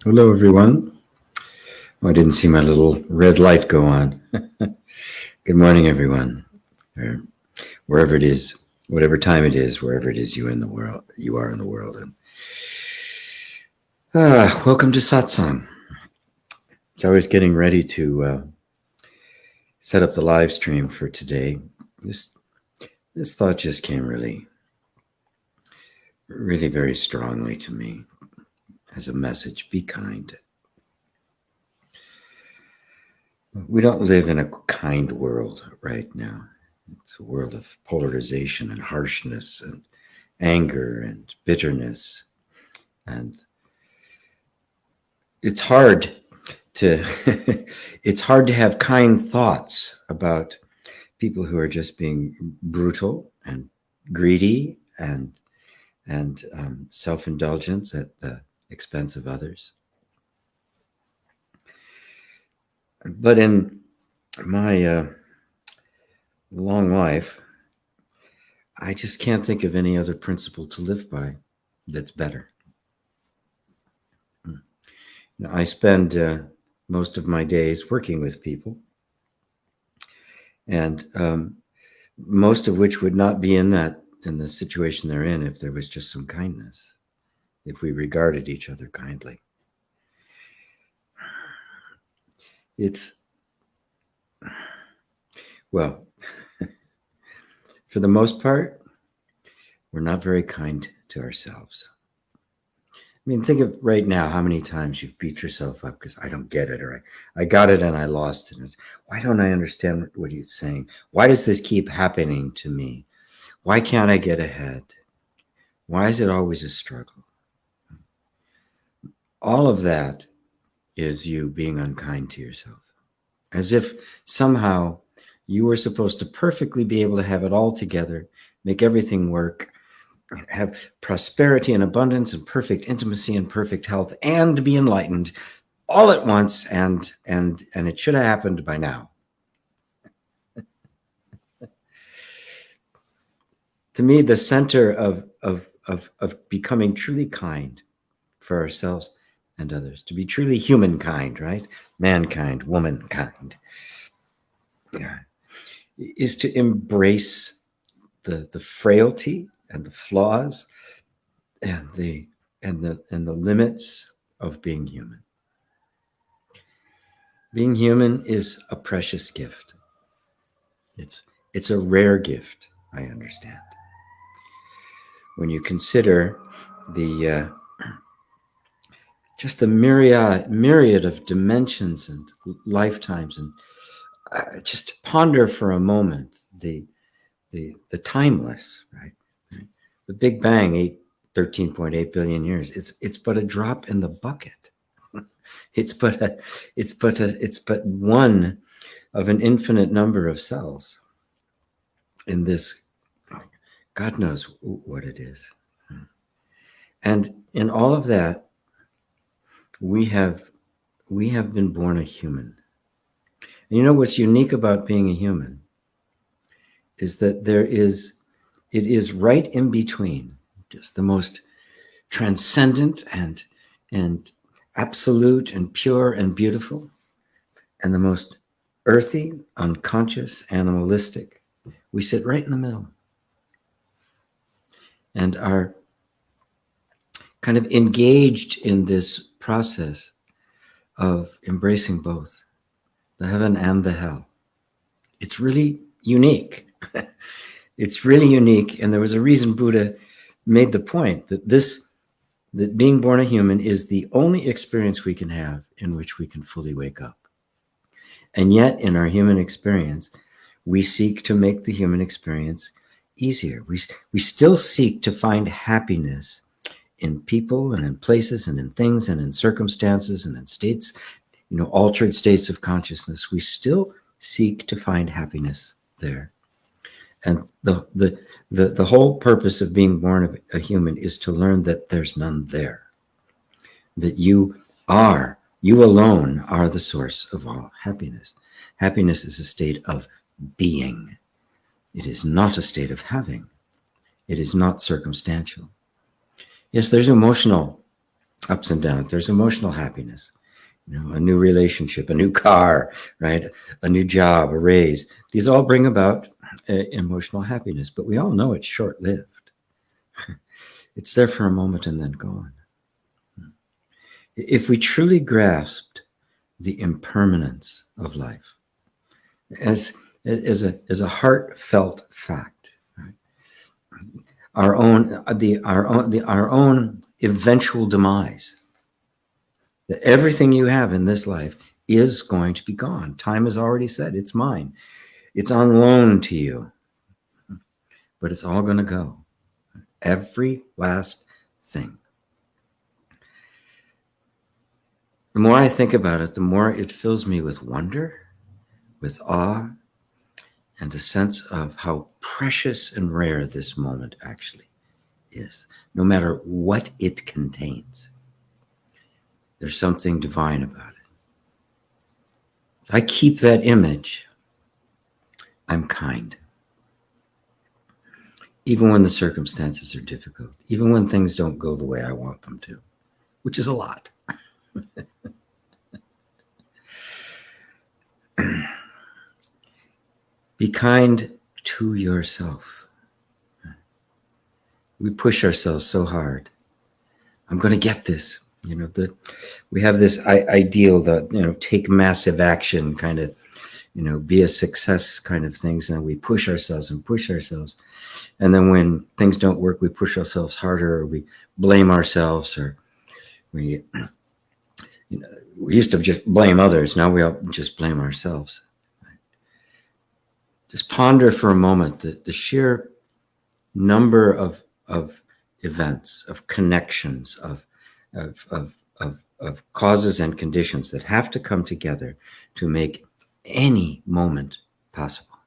Hello, everyone. Oh, I didn't see my little red light go on. Good morning, everyone. Or wherever it is, whatever time it is, wherever it is you in the world, you are in the world. And welcome to Satsang. So I was getting ready to set up the live stream for today. This thought just came really very strongly to me as a message. Be kind. We don't live in a kind world right now. It's a world of polarization and harshness and anger and bitterness. And it's hard to it's hard to have kind thoughts about people who are just being brutal and greedy and self-indulgence at the expense of others. But in my long life, I just can't think of any other principle to live by that's better. Now, I spend most of my days working with people, and most of which would not be in the situation they're in if there was just some kindness, if we regarded each other kindly. It's, well, for the most part, we're not very kind to ourselves. I mean, think of right now how many times you've beat yourself up because I don't get it, or I got it and I lost it. Why don't I understand what you're saying? Why does this keep happening to me? Why can't I get ahead? Why is it always a struggle? All of that is you being unkind to yourself, as if somehow you were supposed to perfectly be able to have it all together, make everything work, have prosperity and abundance and perfect intimacy and perfect health, and be enlightened all at once, and it should have happened by now. To me, the center of becoming truly kind for ourselves and others, to be truly humankind, right? Mankind, womankind, is to embrace the frailty and the flaws and the limits of being human. Being human is a precious gift. It's a rare gift, I understand. When you consider the just the myriad of dimensions and lifetimes, and just ponder for a moment the timeless, right? The Big Bang, 13.8 billion years. It's but a drop in the bucket. It's but one of an infinite number of cells in this. God knows what it is. And in all of that, we have been born a human. And you know what's unique about being a human is that it is right in between just the most transcendent and absolute and pure and beautiful, and the most earthy, unconscious, animalistic. We sit right in the middle and are kind of engaged in this process of embracing both the heaven and the hell. It's really unique. It's really unique. And there was a reason Buddha made the point that being born a human is the only experience we can have in which we can fully wake up. And yet, in our human experience, we seek to make the human experience easier. We still seek to find happiness in people and in places and in things and in circumstances and in states, altered states of consciousness. We still seek to find happiness there. And the whole purpose of being born a human is to learn that there's none there. That you alone are the source of all happiness. Happiness is a state of being. It is not a state of having. It is not circumstantial. Yes, there's emotional ups and downs. There's emotional happiness, a new relationship, a new car, right? A new job, a raise. These all bring about emotional happiness, but we all know it's short-lived. It's there for a moment and then gone. If we truly grasped the impermanence of life as a heartfelt fact, right? our own eventual demise, that everything you have in this life is going to be gone. Time has already said it's mine. It's on loan to you, but it's all going to go. Every last thing. The more I think about it, the more it fills me with wonder, with awe, and a sense of how precious and rare this moment actually is. No matter what it contains, there's something divine about it. If I keep that image, I'm kind. Even when the circumstances are difficult, even when things don't go the way I want them to, which is a lot. Be kind to yourself. We push ourselves so hard. I'm going to get this. We have this ideal that, take massive action, kind of, be a success kind of things. And we push ourselves and push ourselves. And then when things don't work, we push ourselves harder, or we blame ourselves, or we used to just blame others. Now we all just blame ourselves. Just ponder for a moment the sheer number of events, of connections, of causes and conditions that have to come together to make any moment possible.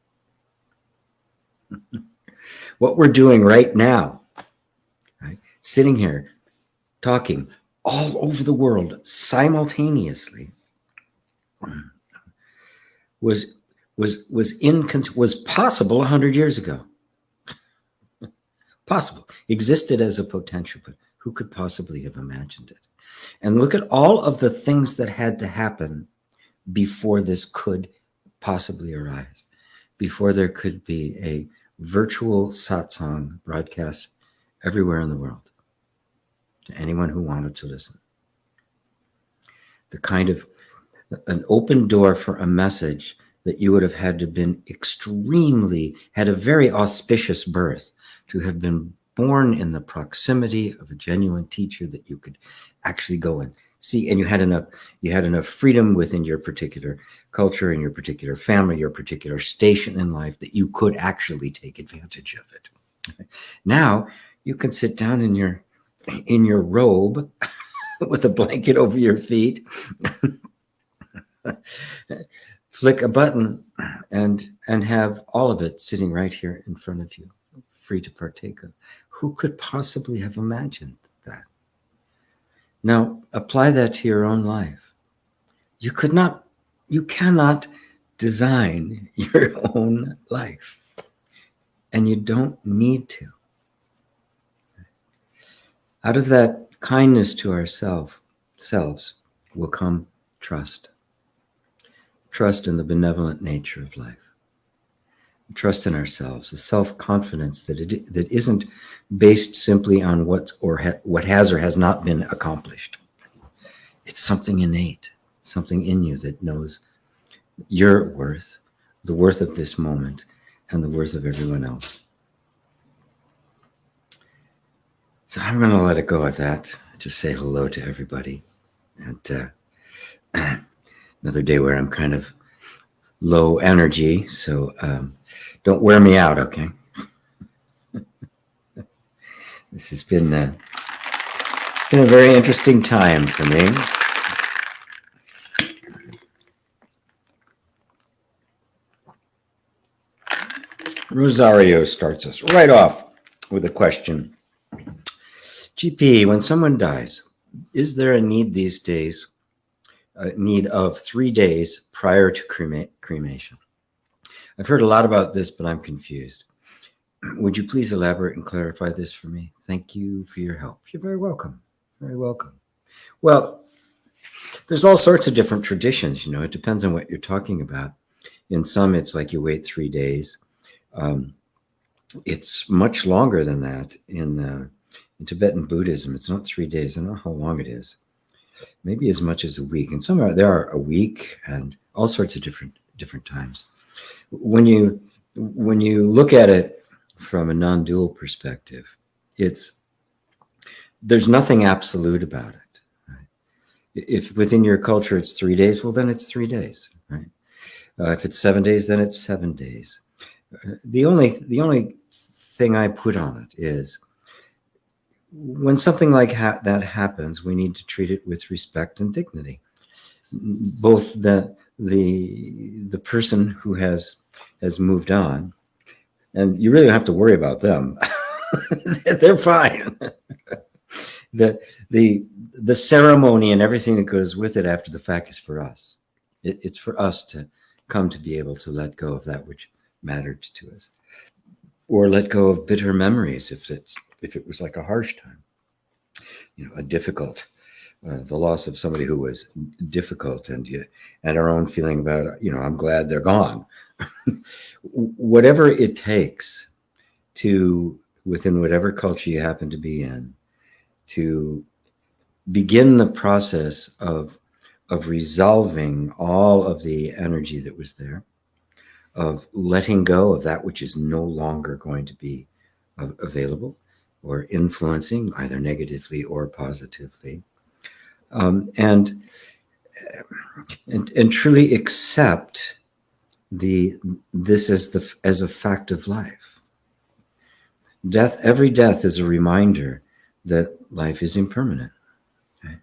What we're doing right now, right? Sitting here talking all over the world simultaneously, was possible 100 years ago. Possible. Existed as a potential, but who could possibly have imagined it? And look at all of the things that had to happen before this could possibly arise, before there could be a virtual satsang broadcast everywhere in the world to anyone who wanted to listen. The kind of an open door for a message that you would have had to been had a very auspicious birth, to have been born in the proximity of a genuine teacher that you could actually go and see, and you had enough freedom within your particular culture and your particular family, your particular station in life, that you could actually take advantage of it. Now you can sit down in your robe with a blanket over your feet, flick a button, and have all of it sitting right here in front of you, free to partake of. Who could possibly have imagined that? Now, apply that to your own life. You cannot design your own life, and you don't need to. Out of that kindness to ourselves will come trust. Trust in the benevolent nature of life. Trust in ourselves, a self-confidence that isn't based simply on what has or has not been accomplished. It's something innate, something in you that knows your worth, the worth of this moment, and the worth of everyone else. So I'm going to let it go at that. Just say hello to everybody. And another day where I'm kind of low energy, so don't wear me out, okay? This has been a very interesting time for me. Rosario starts us right off with a question. GP, when someone dies, is there a need these days, need of 3 days prior to cremation? I've heard a lot about this, but I'm confused. Would you please elaborate and clarify this for me? Thank you for your help. You're very welcome. Very welcome. Well, there's all sorts of different traditions. It depends on what you're talking about. In some, it's like you wait 3 days. It's much longer than that in Tibetan Buddhism. It's not 3 days. I don't know how long it is. Maybe as much as a week. And there are a week and all sorts of different times. When you look at it from a non-dual perspective, there's nothing absolute about it. Right? If within your culture it's 3 days, well, then it's 3 days. Right? If it's 7 days, then it's 7 days. The only thing I put on it is when something like that happens, we need to treat it with respect and dignity. Both the person who has moved on, and you really don't have to worry about them. They're fine. The ceremony and everything that goes with it after the fact is for us. It's for us to come to be able to let go of that which mattered to us, or let go of bitter memories if it was like a harsh time, a difficult, the loss of somebody who was difficult, and our own feeling about, I'm glad they're gone. Whatever it takes to, within whatever culture you happen to be in, to begin the process of resolving all of the energy that was there, of letting go of that which is no longer going to be available or influencing either negatively or positively, and truly accept this as a fact of life. Every death is a reminder that life is impermanent. Okay?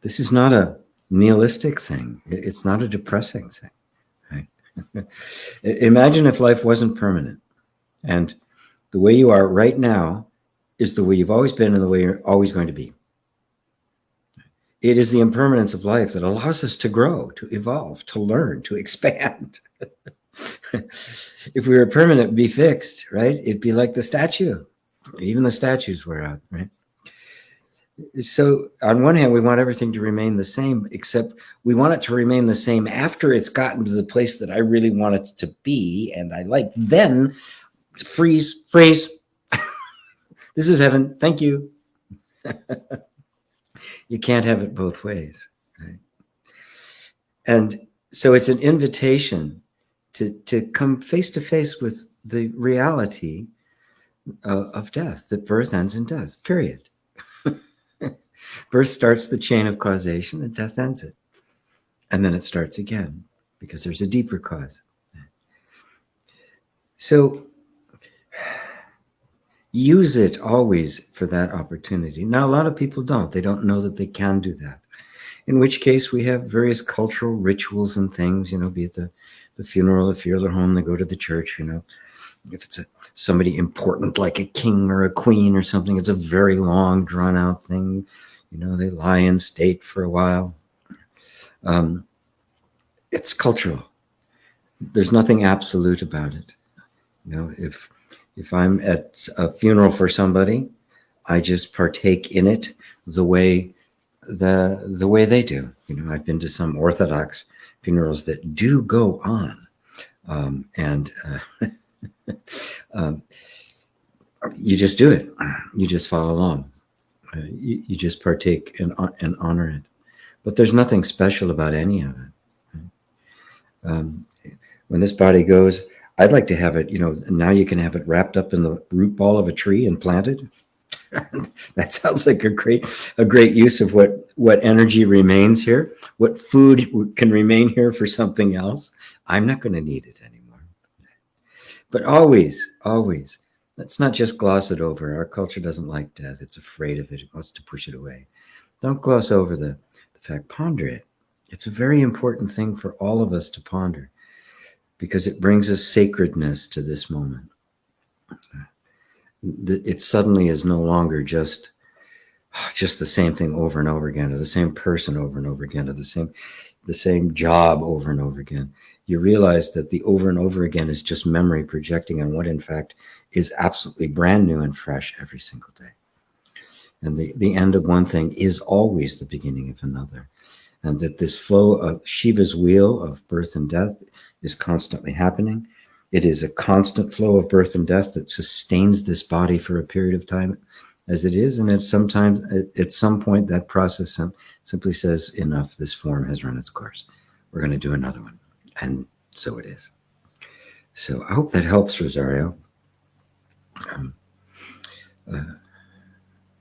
This is not a nihilistic thing. It's not a depressing thing. Right? Imagine if life wasn't permanent, and the way you are right now is the way you've always been and the way you're always going to be. It is the impermanence of life that allows us to grow, to evolve, to learn, to expand. If we were permanent, be fixed, right? It'd be like the statue. Even the statues wear out, right? So on one hand, we want everything to remain the same, except we want it to remain the same after it's gotten to the place that I really want it to be, and I like, then freeze. This is heaven. Thank you. You can't have it both ways. Right? And so it's an invitation to come face to face with the reality of death, that birth ends in death, period. Birth starts the chain of causation and death ends it. And then it starts again because there's a deeper cause. So use it always for that opportunity. Now, a lot of people don't. They don't know that they can do that. In which case we have various cultural rituals and things, be it the funeral, if you're at home, they go to the church, if it's somebody important like a king or a queen or something, it's a very long, drawn out thing. They lie in state for a while. It's cultural. There's nothing absolute about it. If I'm at a funeral for somebody, I just partake in it the way they do. I've been to some Orthodox funerals that do go on, you just do it. You just follow along. You just partake and honor it. But there's nothing special about any of it. When this body goes, I'd like to have it, now you can have it wrapped up in the root ball of a tree and planted. That sounds like a great use of what energy remains here, what food can remain here for something else. I'm not going to need it anymore. But always, let's not just gloss it over. Our culture doesn't like death. It's afraid of it. It wants to push it away. Don't gloss over the fact. Ponder it. It's a very important thing for all of us to ponder, because it brings us sacredness to this moment. It suddenly is no longer just the same thing over and over again, or the same person over and over again, or the same job over and over again. You realize that the over and over again is just memory projecting on what in fact is absolutely brand new and fresh every single day. And the end of one thing is always the beginning of another. And that this flow of Shiva's wheel of birth and death is constantly happening. It is a constant flow of birth and death that sustains this body for a period of time as it is. And at some point, that process simply says, enough, this form has run its course. We're going to do another one. And so it is. So I hope that helps, Rosario.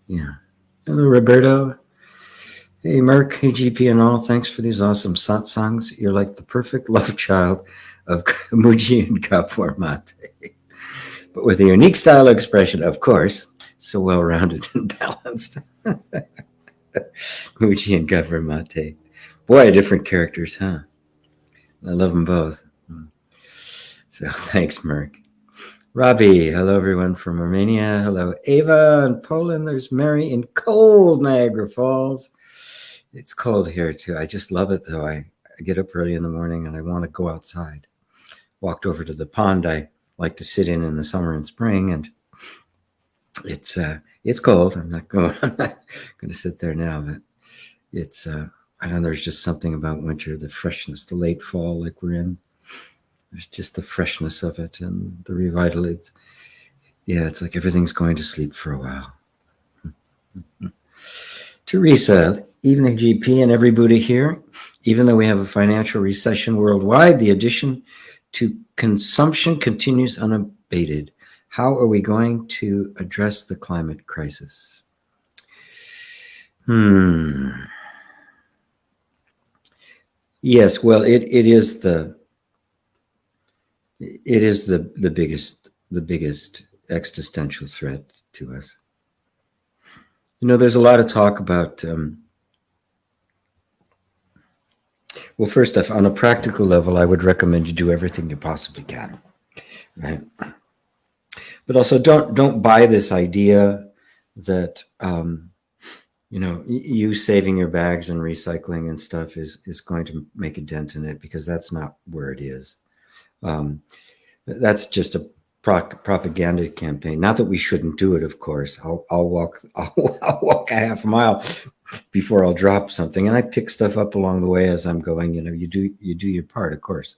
Yeah. Hello, Roberto. Hey, Merck. Hey, GP and all. Thanks for these awesome satsangs. You're like the perfect love child of Muji and Kapur Mate. But with a unique style of expression, of course, so well-rounded and balanced. Muji and Kapur Mate. Boy, different characters, huh? I love them both. So thanks, Merck. Robbie, hello everyone from Romania. Hello, Ava in Poland. There's Mary in cold Niagara Falls. It's cold here too. I just love it though. I get up early in the morning and I want to go outside. Walked over to the pond I like to sit in the summer and spring, and it's cold. I'm not going to sit there now, but it's I don't know. There's just something about winter, the freshness, the late fall like we're in. There's just the freshness of it and the revitalization. Yeah, it's like everything's going to sleep for a while. Teresa, evening GP and every Buddha here. Even though we have a financial recession worldwide, the addition to consumption continues unabated. How are we going to address the climate crisis? Yes, well, it is the biggest existential threat to us. You know, there's a lot of talk about, well, first off, on a practical level, I would recommend you do everything you possibly can, right? But also don't buy this idea that, you know, you saving your bags and recycling and stuff is going to make a dent in it, because that's not where it is. That's just a propaganda campaign. Not that we shouldn't do it, of course. I'll walk a half a mile before I'll drop something, and I pick stuff up along the way as I'm going. You know, you do your part, of course.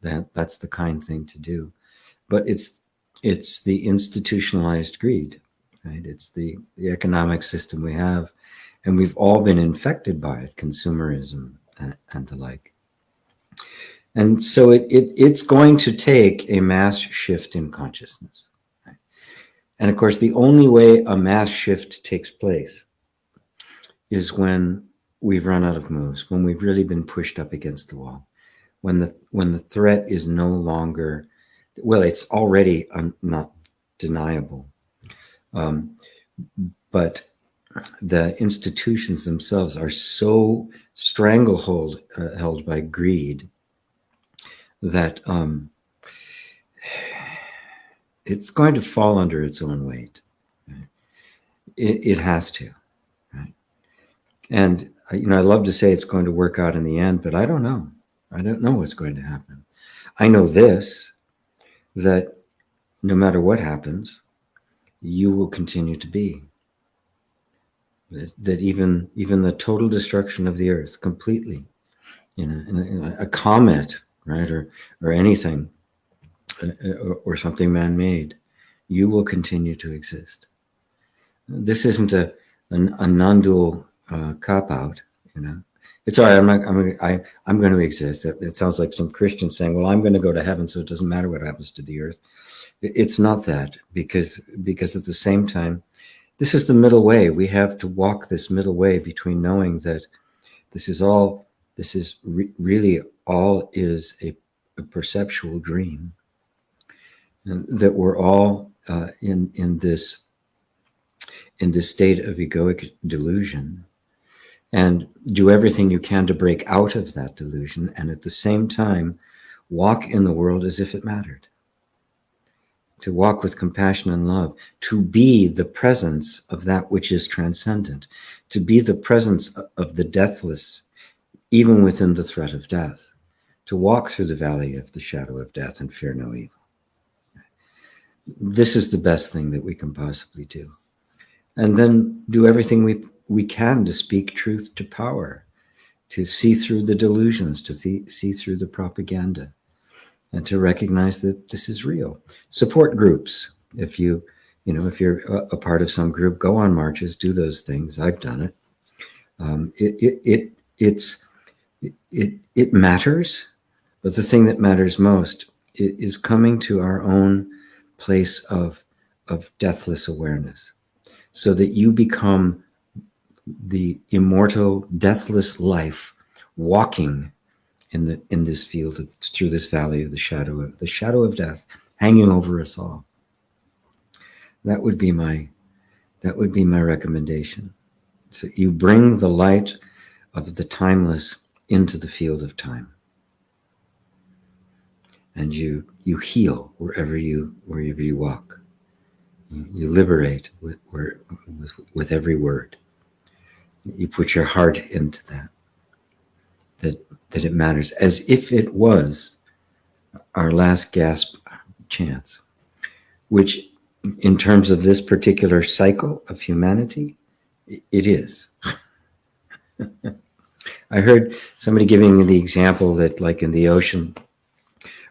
That's the kind thing to do. But it's the institutionalized greed, right? It's the economic system we have, and we've all been infected by it, consumerism and the like. And so it's going to take a mass shift in consciousness. Right? And of course, the only way a mass shift takes place is when we've run out of moves, when we've really been pushed up against the wall, when the threat is no longer, well, it's already not deniable, but the institutions themselves are so held by greed that it's going to fall under its own weight. Right? It has to. Right? And you know, I love to say it's going to work out in the end, but I don't know. I don't know what's going to happen. I know this, that no matter what happens, you will continue to be. That even the total destruction of the earth completely, you know, in a comet, right, or anything, or something man-made, you will continue to exist. This isn't a non-dual cop-out, you know. It's all right. I'm going to exist. It sounds like some Christian saying, "Well, I'm going to go to heaven, so it doesn't matter what happens to the earth." It's not that, because at the same time, this is the middle way. We have to walk this middle way between knowing that really all is a perceptual dream, and that we're all in this state of egoic delusion, and do everything you can to break out of that delusion, and at the same time walk in the world as if it mattered, to walk with compassion and love, to be the presence of that which is transcendent, to be the presence of the deathless, even within the threat of death, to walk through the valley of the shadow of death and fear no evil. This is the best thing that we can possibly do. and then do everything we can to speak truth to power, to see through the delusions, to see through the propaganda, and to recognize that this is real. Support groups. If you're a part of some group, go on marches, do those things. I've done it. It matters, but the thing that matters most is coming to our own place of deathless awareness, so that you become the immortal, deathless life walking in this field, through this valley of the shadow of death hanging over us all. That would be my recommendation. So you bring the light of the timeless into the field of time, and you heal wherever you walk. You liberate with every word. You put your heart into that it matters, as if it was our last gasp chance, which in terms of this particular cycle of humanity, it is. I heard somebody giving the example that, like in the ocean,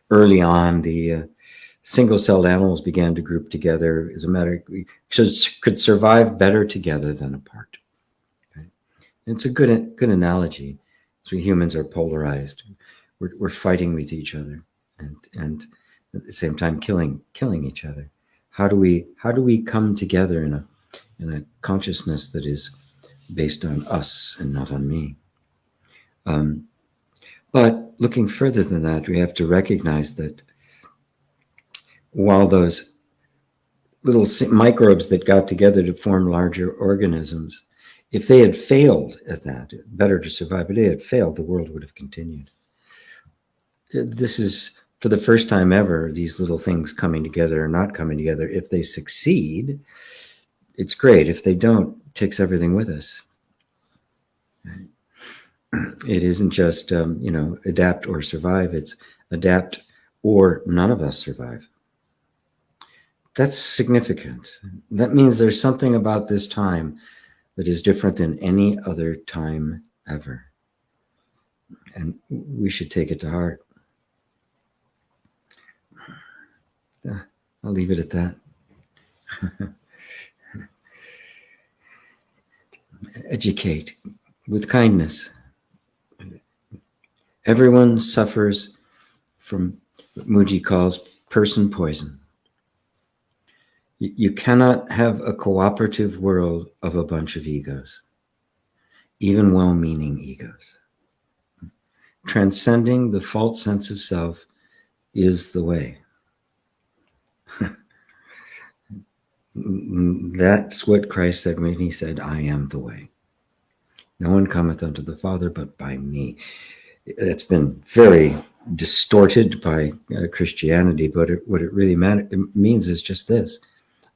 early on, the single-celled animals began to group together as a matter could survive better together than apart. Okay? It's a good analogy. So humans are polarized. We're fighting with each other, and at the same time killing each other. How do we come together in a consciousness that is based on us and not on me? But looking further than that, we have to recognize that while those little microbes that got together to form larger organisms, if they had failed at that, better to survive, but if they had failed, the world would have continued. This is, for the first time ever, these little things coming together or not coming together. If they succeed, it's great. If they don't, it takes everything with us. It isn't just, adapt or survive. It's adapt or none of us survive. That's significant. That means there's something about this time that is different than any other time ever. And we should take it to heart. I'll leave it at that. Educate with kindness. Everyone suffers from what Muji calls person poison. You cannot have a cooperative world of a bunch of egos, even well-meaning egos. Transcending the false sense of self is the way. That's what Christ said when he said, I am the way. No one cometh unto the Father but by me. It's been very distorted by Christianity, but what it really means is just this: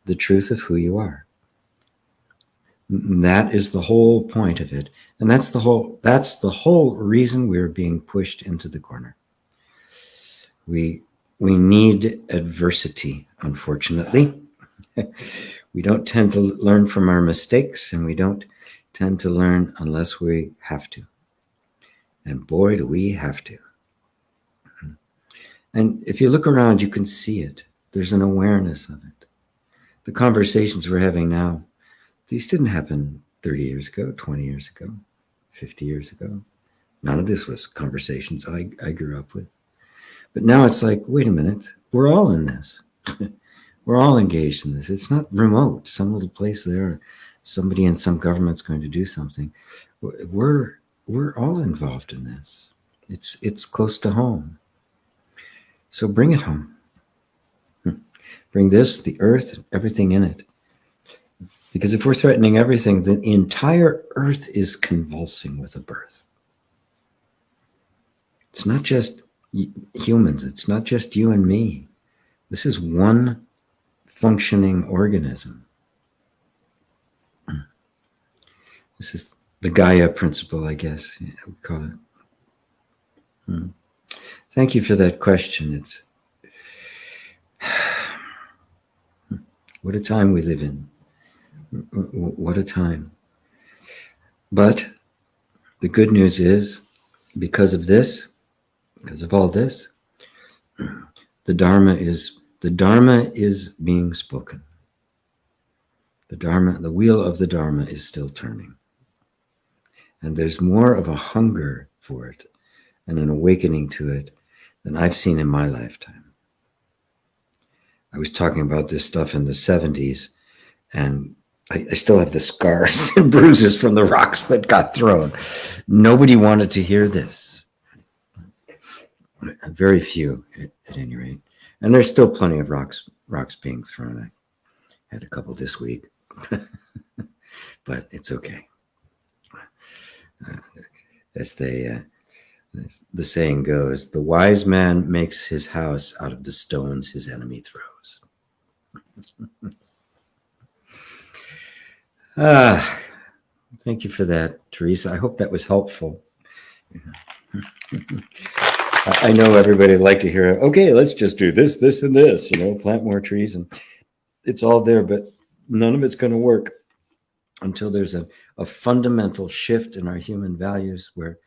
the truth of who you are. That is the whole point of it, and that's the whole reason we're being pushed into the corner. We need adversity, unfortunately. We don't tend to learn from our mistakes, and we don't tend to learn unless we have to. And boy, do we have to. And if you look around, you can see it. There's an awareness of it. The conversations we're having now, these didn't happen 30 years ago, 20 years ago, 50 years ago. None of this was conversations I grew up with. But now it's like, wait a minute, we're all in this. We're all engaged in this. It's not remote, some little place there, somebody in some government's going to do something. We're all involved in this. It's close to home. So bring it home. Bring this, the earth, everything in it. Because if we're threatening everything, the entire earth is convulsing with a birth. It's not just humans. It's not just you and me. This is one functioning organism. This is the Gaia principle, I guess we call it. Thank you for that question. It's what a time we live in. What a time. But the good news is, because of this, because of all this, the Dharma is being spoken. The wheel of the Dharma is still turning. And there's more of a hunger for it and an awakening to it than I've seen in my lifetime. I was talking about this stuff in the 70s, and I still have the scars and bruises from the rocks that got thrown. Nobody wanted to hear this. Very few, at any rate. And there's still plenty of rocks being thrown. I had a couple this week, but it's okay. As the saying goes, the wise man makes his house out of the stones his enemy throws. Thank you for that, Teresa. I hope that was helpful. I know everybody would like to hear, okay, let's just do this, this, and this, plant more trees. And it's all there, but none of it's going to work until there's a fundamental shift in our human values where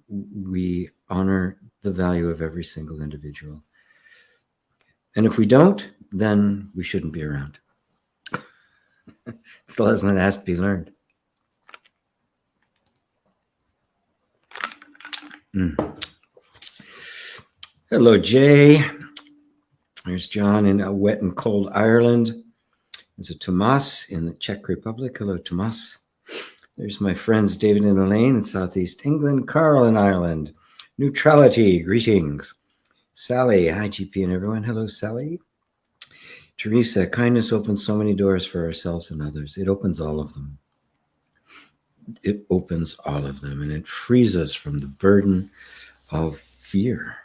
we honor the value of every single individual. And if we don't, then we shouldn't be around. It's the lesson that has to be learned. Hello, Jay. There's John in wet and cold Ireland. There's a Tomas in the Czech Republic. Hello, Tomas. There's my friends David and Elaine in Southeast England. Carl in Ireland. Neutrality, greetings. Sally, hi, GP and everyone. Hello, Sally. Teresa, kindness opens so many doors for ourselves and others. It opens all of them. It opens all of them, and it frees us from the burden of fear.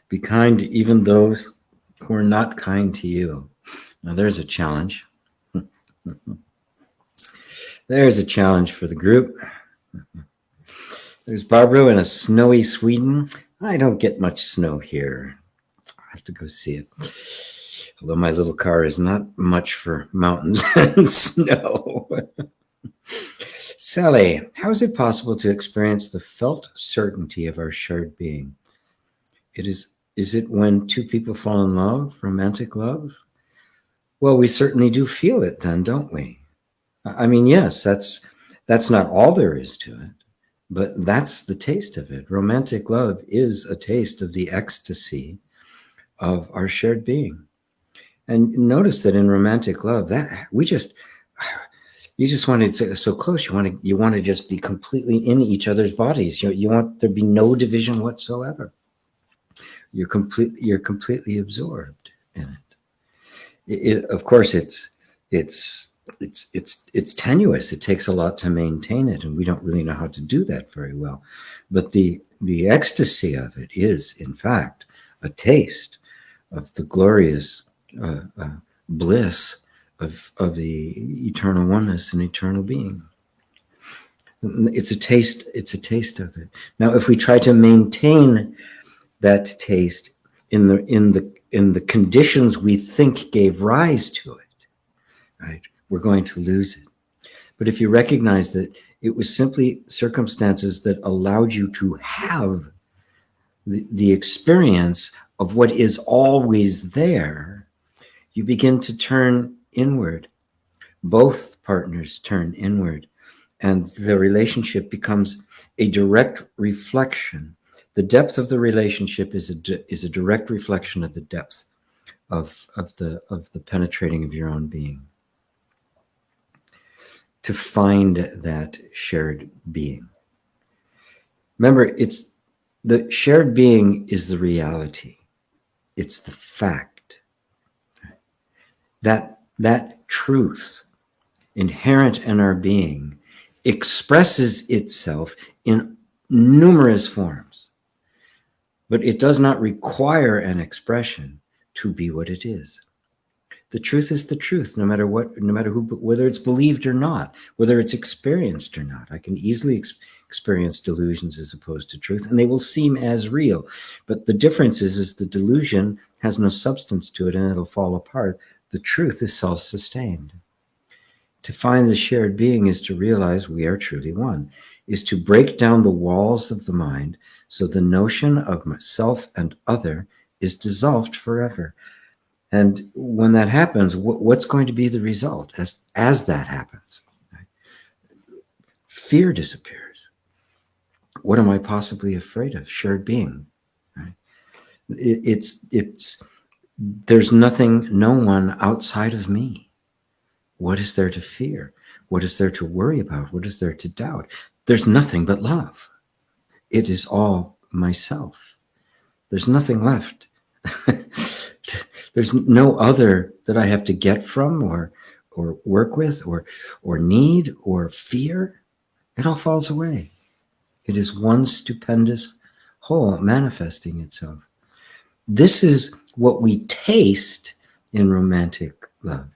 Be kind to even those who are not kind to you. Now, there's a challenge. There's a challenge for the group. There's Barbara in a snowy Sweden. I don't get much snow here. I have to go see it. Although my little car is not much for mountains and snow. Sally, how is it possible to experience the felt certainty of our shared being? Is it when two people fall in love, romantic love? Well, we certainly do feel it then, don't we? I mean, yes, that's not all there is to it, but that's the taste of it. Romantic love is a taste of the ecstasy of our shared being. And notice that in romantic love, that you just want to so close. You want to just be completely in each other's bodies. You want there be no division whatsoever. You're completely absorbed in it. Of course, it's tenuous. It takes a lot to maintain it, and we don't really know how to do that very well. But the ecstasy of it is, in fact, a taste of the glorious bliss of the eternal oneness and eternal being. It's a taste of it. Now, if we try to maintain that taste in the conditions we think gave rise to it, right, we're going to lose it. But if you recognize that it was simply circumstances that allowed you to have the experience of what is always there, you begin to turn inward. Both partners turn inward, and the relationship becomes a direct reflection. The depth of the relationship is a direct reflection of the depth of the penetrating of your own being. To find that shared being. Remember, it's the shared being is the reality. It's the fact. That truth inherent in our being expresses itself in numerous forms. But it does not require an expression to be what it is. The truth is the truth, no matter what, no matter who, whether it's believed or not, whether it's experienced or not. I can easily experience delusions as opposed to truth, and they will seem as real. But the difference is the delusion has no substance to it and it'll fall apart. The truth is self-sustained. To find the shared being is to realize we are truly one, is to break down the walls of the mind so the notion of myself and other is dissolved forever. And when that happens, what's going to be the result as that happens? Right? Fear disappears. What am I possibly afraid of? Shared being. Right? There's nothing, no one outside of me. What is there to fear? What is there to worry about? What is there to doubt? There's nothing but love. It is all myself. There's nothing left. There's no other that I have to get from or work with or need or fear. It all falls away. It is one stupendous whole manifesting itself. This is what we taste in romantic love.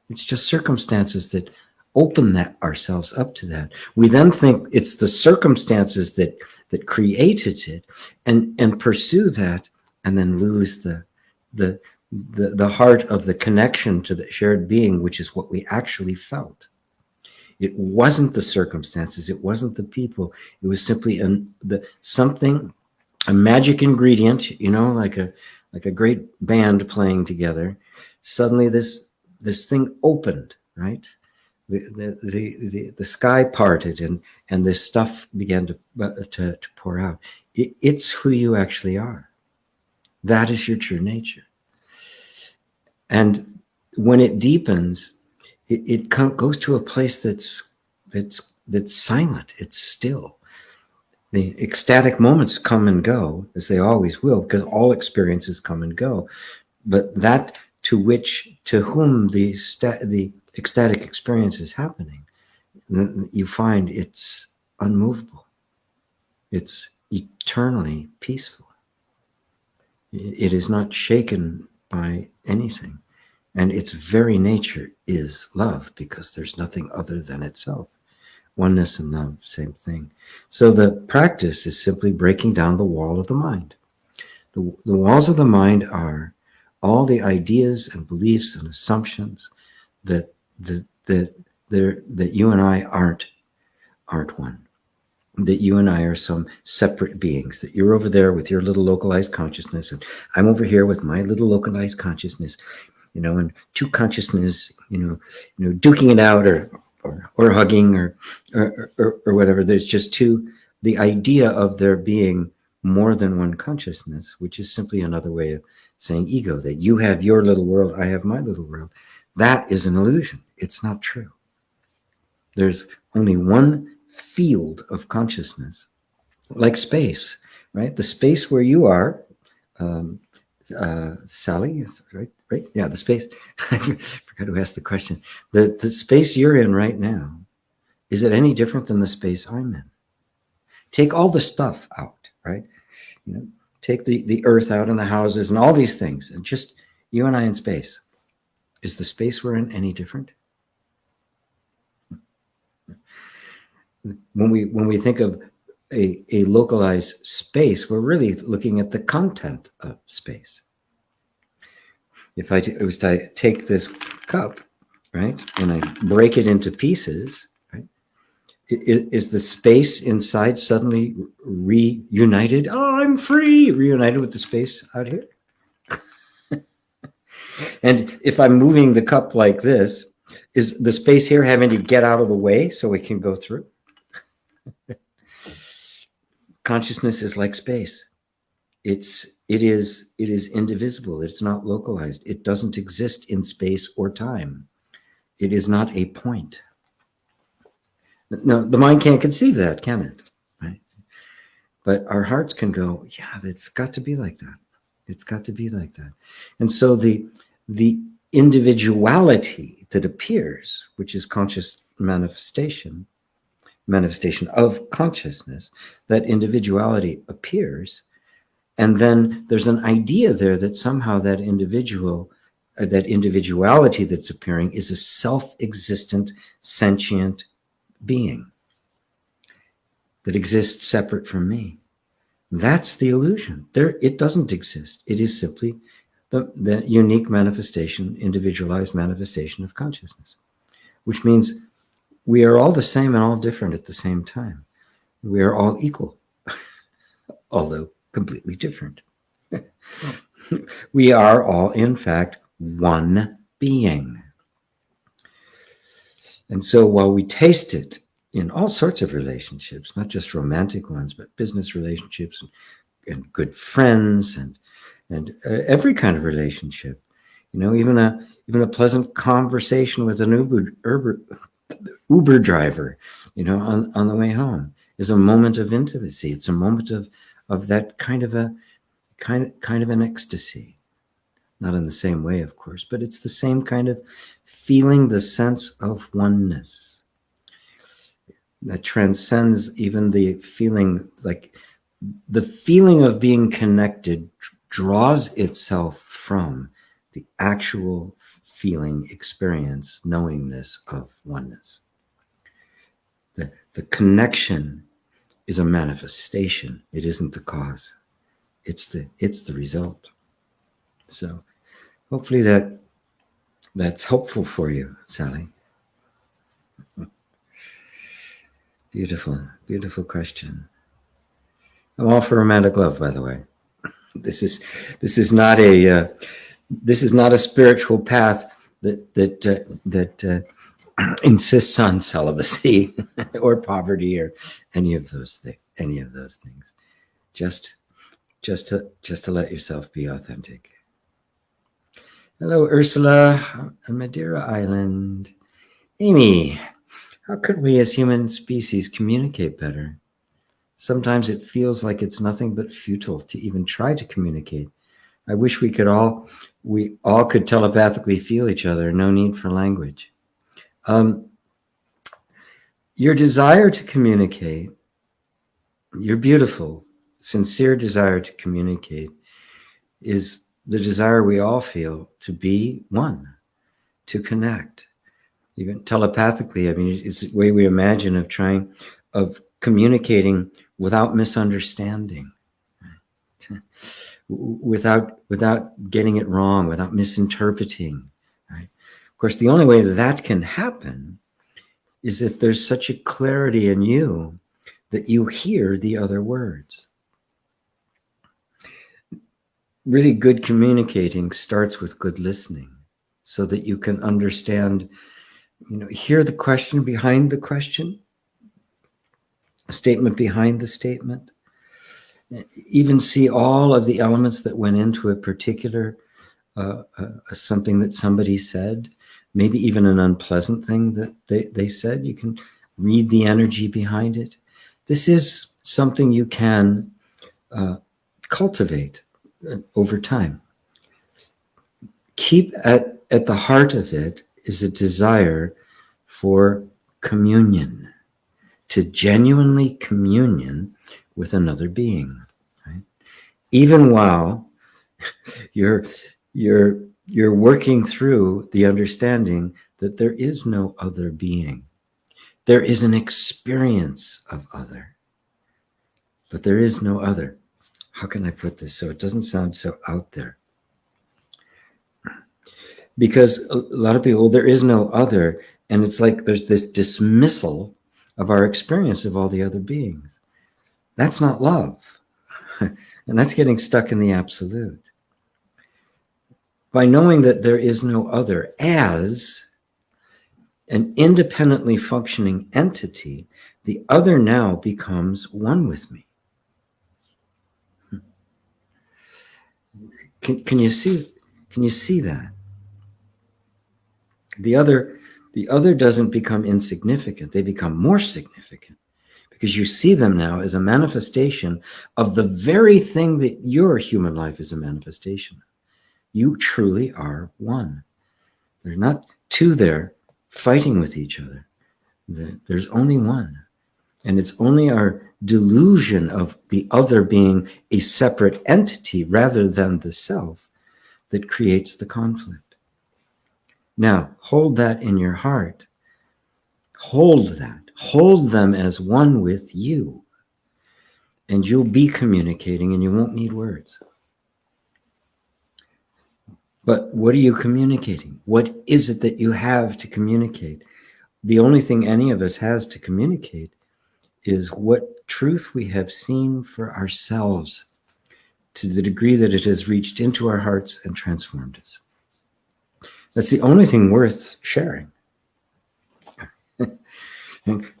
It's just circumstances that open ourselves up to that. We then think it's the circumstances that created it and pursue that and then lose the heart of the connection to the shared being, which is what we actually felt. It wasn't the circumstances. It wasn't the people. It was simply something, a magic ingredient, like a great band playing together. Suddenly this thing opened, right? The sky parted and this stuff began to pour out. It's who you actually are. That is your true nature. And when it deepens, it goes to a place that's silent. It's still. The ecstatic moments come and go, as they always will, because all experiences come and go. But that to whom the ecstatic experience is happening, you find it's unmovable. It's eternally peaceful. It is not shaken by anything. And its very nature is love, because there's nothing other than itself. Oneness and love, same thing. So the practice is simply breaking down the wall of the mind. The walls of the mind are all the ideas and beliefs and assumptions that you and I aren't one. That you and I are some separate beings, that you're over there with your little localized consciousness, and I'm over here with my little localized consciousness, and two consciousness, duking it out or hugging or whatever. There's just the idea of there being more than one consciousness, which is simply another way of saying ego, that you have your little world, I have my little world. That is an illusion. It's not true. There's only one field of consciousness, like space, right? The space where you are, Sally, is right? Yeah, the space. I forgot who asked the question. The space you're in right now, is it any different than the space I'm in? Take all the stuff out, right? Take the earth out and the houses and all these things, and just you and I in space. Is the space we're in any different? When we think of a localized space, we're really looking at the content of space. If I was to take this cup, right, and I break it into pieces, right, is the space inside suddenly reunited? Oh, I'm free! Reunited with the space out here? And if I'm moving the cup like this, is the space here having to get out of the way so it can go through? Consciousness is like space. It is indivisible. It's not localized. It doesn't exist in space or time. It is not a point. No, the mind can't conceive that, can it? Right? But our hearts can go, yeah, it's got to be like that. It's got to be like that. And so the individuality that appears, which is conscious manifestation of consciousness, that individuality appears. And then there's an idea there that somehow that individual that individuality that's appearing is a self-existent, sentient being that exists separate from me. That's the illusion. It doesn't exist. It is simply the unique manifestation, individualized manifestation of consciousness, which means we are all the same and all different at the same time. We are all equal, although completely different. We are all, in fact, one being. And so while we taste it in all sorts of relationships, not just romantic ones, but business relationships and good friends and every kind of relationship, even a pleasant conversation with an Uber driver, on the way home is a moment of intimacy. It's a moment of that kind of an ecstasy. Not in the same way, of course, but it's the same kind of feeling the sense of oneness that transcends even the feeling, like the feeling of being connected draws itself from the actual feeling, experience, knowingness of oneness. The connection is a manifestation. It isn't the cause. It's the result. So hopefully that's helpful for you, Sally. Beautiful, beautiful question. I'm all for romantic love, by the way. This is not a spiritual path that insists on celibacy or poverty or any of those things. Just to let yourself be authentic. Hello, Ursula on Madeira Island. Amy, how could we as human species communicate better? Sometimes it feels like it's nothing but futile to even try to communicate. I wish we all could telepathically feel each other. No need for language. Your desire to communicate, your beautiful, sincere desire to communicate is the desire we all feel to be one, to connect. Even telepathically, I mean, it's the way we imagine of communicating without misunderstanding, without getting it wrong, without misinterpreting. Right? Of course, the only way that can happen is if there's such a clarity in you that you hear the other words. Really good communicating starts with good listening so that you can understand, hear the question behind the question, a statement behind the statement, even see all of the elements that went into a particular something that somebody said, maybe even an unpleasant thing that they said. You can read the energy behind it. This is something you can cultivate over time. Keep at the heart of it is a desire for communion, to genuinely communion with another being, right? Even while you're working through the understanding that there is no other being. There is an experience of other, but there is no other. How can I put this so it doesn't sound so out there? Because a lot of people, there is no other, and it's like there's this dismissal of our experience of all the other beings. That's not love. And that's getting stuck in the absolute. By knowing that there is no other as an independently functioning entity, the other now becomes one with me. Can you see that? The other doesn't become insignificant. They become more significant because you see them now as a manifestation of the very thing that your human life is a manifestation of. You truly are one. There's not two there fighting with each other. There's only one. And it's only our delusion of the other being a separate entity rather than the self that creates the conflict. Now, hold that in your heart. Hold that. Hold them as one with you. And you'll be communicating and you won't need words. But what are you communicating? What is it that you have to communicate? The only thing any of us has to communicate is what truth we have seen for ourselves to the degree that it has reached into our hearts and transformed us. That's the only thing worth sharing.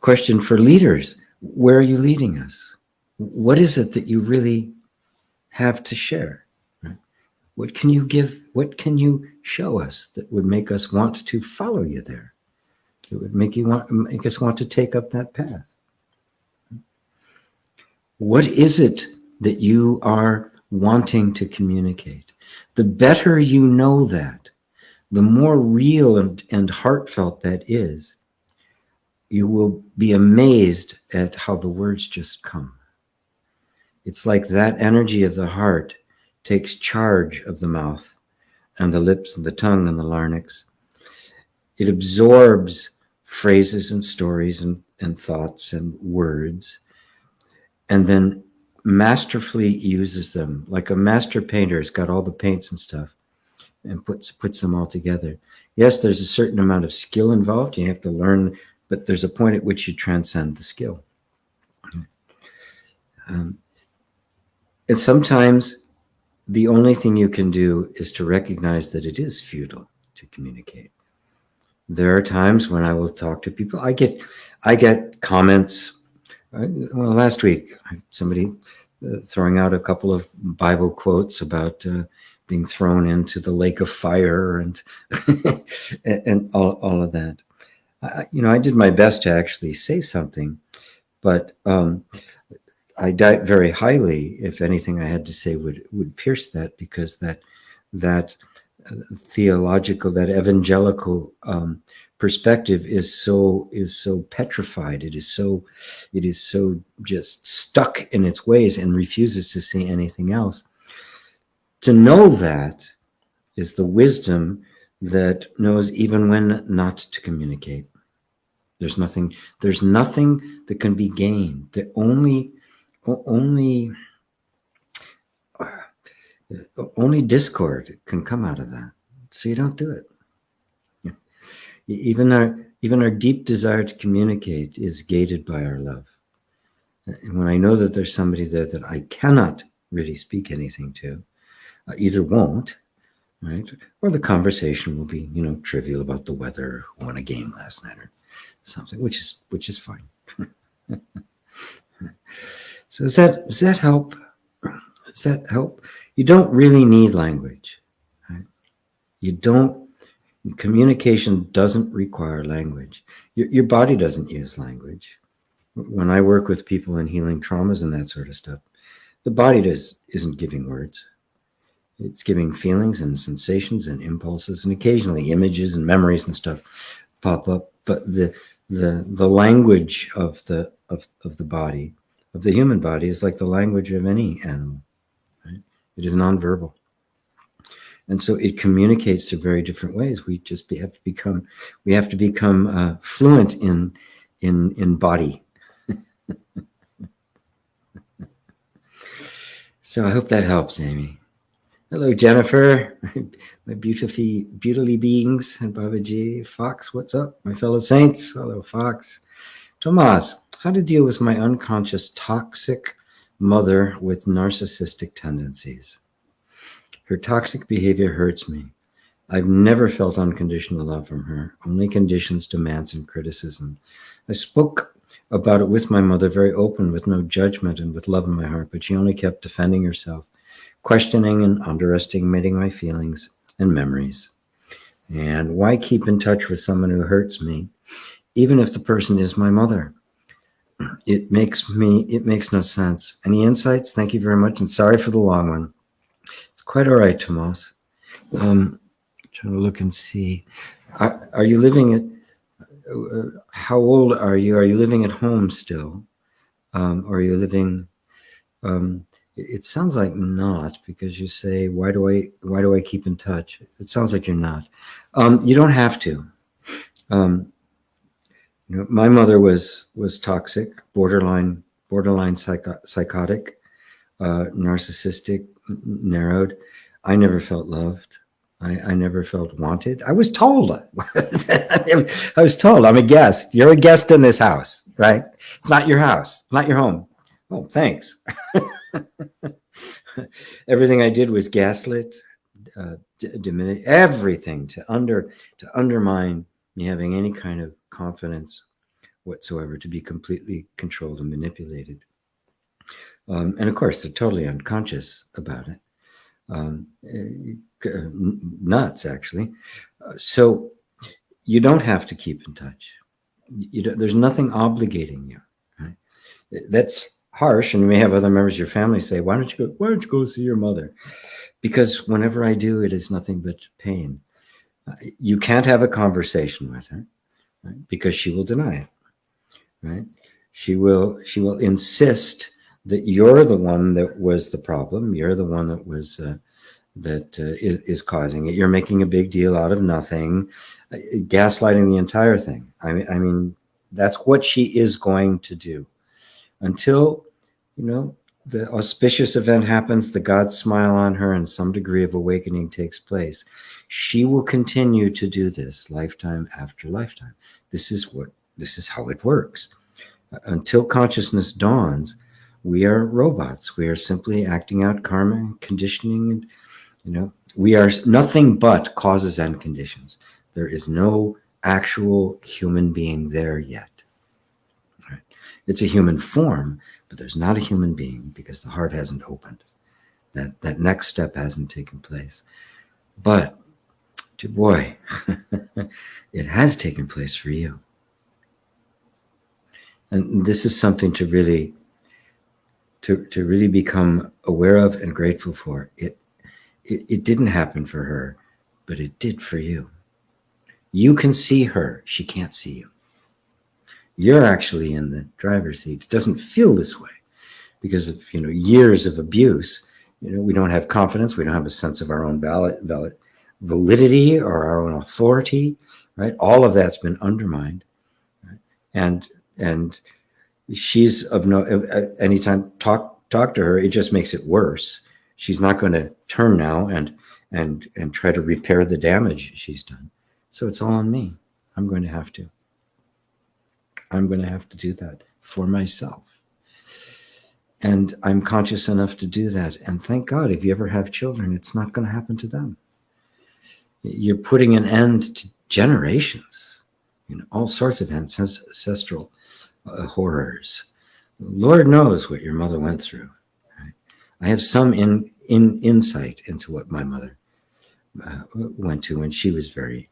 Question for leaders: where are you leading us? What is it that you really have to share? What can you give? What can you show us that would make us want to follow you there? It would make us want to take up that path. What is it that you are wanting to communicate? The better you know that, the more real and heartfelt that is, you will be amazed at how the words just come. It's like that energy of the heart takes charge of the mouth and the lips and the tongue and the larynx. It absorbs phrases and stories and thoughts and words, and then masterfully uses them. Like a master painter has got all the paints and stuff and puts them all together. Yes, there's a certain amount of skill involved. You have to learn, but there's a point at which you transcend the skill. And sometimes the only thing you can do is to recognize that it is futile to communicate. There are times when I will talk to people. I get comments. Well, last week, somebody throwing out a couple of Bible quotes about being thrown into the lake of fire and and all of that. I did my best to actually say something, but I doubt very highly if anything I had to say would pierce that, because that theological, that evangelical perspective is so petrified. It is so just stuck in its ways and refuses to see anything else. To know that is the wisdom that knows even when not to communicate. There's nothing that can be gained. The only discord can come out of that. So you don't do it. Even our deep desire to communicate is gated by our love. And when I know that there's somebody there that I cannot really speak anything to, either won't, right, or the conversation will be, trivial about the weather, who won a game last night, or something, which is fine. So does that help? Does that help? You don't really need language, right? You don't. Communication doesn't require language. Your body doesn't use language. When I work with people in healing traumas and that sort of stuff, the body isn't giving words. It's giving feelings and sensations and impulses, and occasionally images and memories and stuff pop up. But the language of the body, of the human body, is like the language of any animal. Right? It is nonverbal. And so it communicates through very different ways. We have to become fluent in body. So I hope that helps, Amy. Hello, Jennifer, my beautifully beings, and Babaji. Fox, what's up, my fellow saints? Hello, Fox. Tomas, how to deal with my unconscious toxic mother with narcissistic tendencies. Her toxic behavior hurts me. I've never felt unconditional love from her, only conditions, demands, and criticism. I spoke about it with my mother, very open, with no judgment and with love in my heart, but she only kept defending herself, questioning and underestimating my feelings and memories. And why keep in touch with someone who hurts me, even if the person is my mother? It makes no sense. Any insights? Thank you very much, and sorry for the long one. Quite all right, Tomas. Trying to look and see. Are you living at? How old are you? Are you living at home still, or are you living in It sounds like not, because you say, why do I keep in touch? It sounds like you're not. You don't have to. My mother was toxic, borderline psychotic, narcissistic, narrowed. I never felt loved. I never felt wanted. I was told. I was told, I'm a guest. You're a guest in this house, right? It's not your house. It's not your home. Oh, thanks. Everything I did was gaslit, diminish everything to undermine me having any kind of confidence whatsoever, to be completely controlled and manipulated. And of course, they're totally unconscious about it. Nuts, actually. So you don't have to keep in touch. There's nothing obligating you. Right? That's harsh, and you may have other members of your family say, why don't you go see your mother? Because whenever I do, it is nothing but pain. You can't have a conversation with her, right? Because she will deny it, right? She will insist that you're the one that was the problem. You're the one that was is causing it. You're making a big deal out of nothing, gaslighting the entire thing. I mean, that's what she is going to do until, the auspicious event happens, the gods smile on her, and some degree of awakening takes place. She will continue to do this lifetime after lifetime. This is how it works. Until consciousness dawns, we are robots. We are simply acting out karma, conditioning. We are nothing but causes and conditions. There is no actual human being there yet. Right? It's a human form, but there's not a human being because the heart hasn't opened. That next step hasn't taken place. But, boy, it has taken place for you. And this is something to really become aware of and grateful for. It didn't happen for her, but it did for you. You can see her. She can't see you. You're actually in the driver's seat. It doesn't feel this way because of years of abuse. We don't have confidence. We don't have a sense of our own validity or our own authority. Right? All of that's been undermined, right? And she's of no. Anytime talk to her, it just makes it worse. She's not going to turn now and try to repair the damage she's done. So it's all on me. I'm going to have to do that for myself. And I'm conscious enough to do that. And thank God, if you ever have children, it's not going to happen to them. You're putting an end to generations, all sorts of ancestral horrors. Lord knows what your mother went through. Right? I have some insight into what my mother went to when she was very,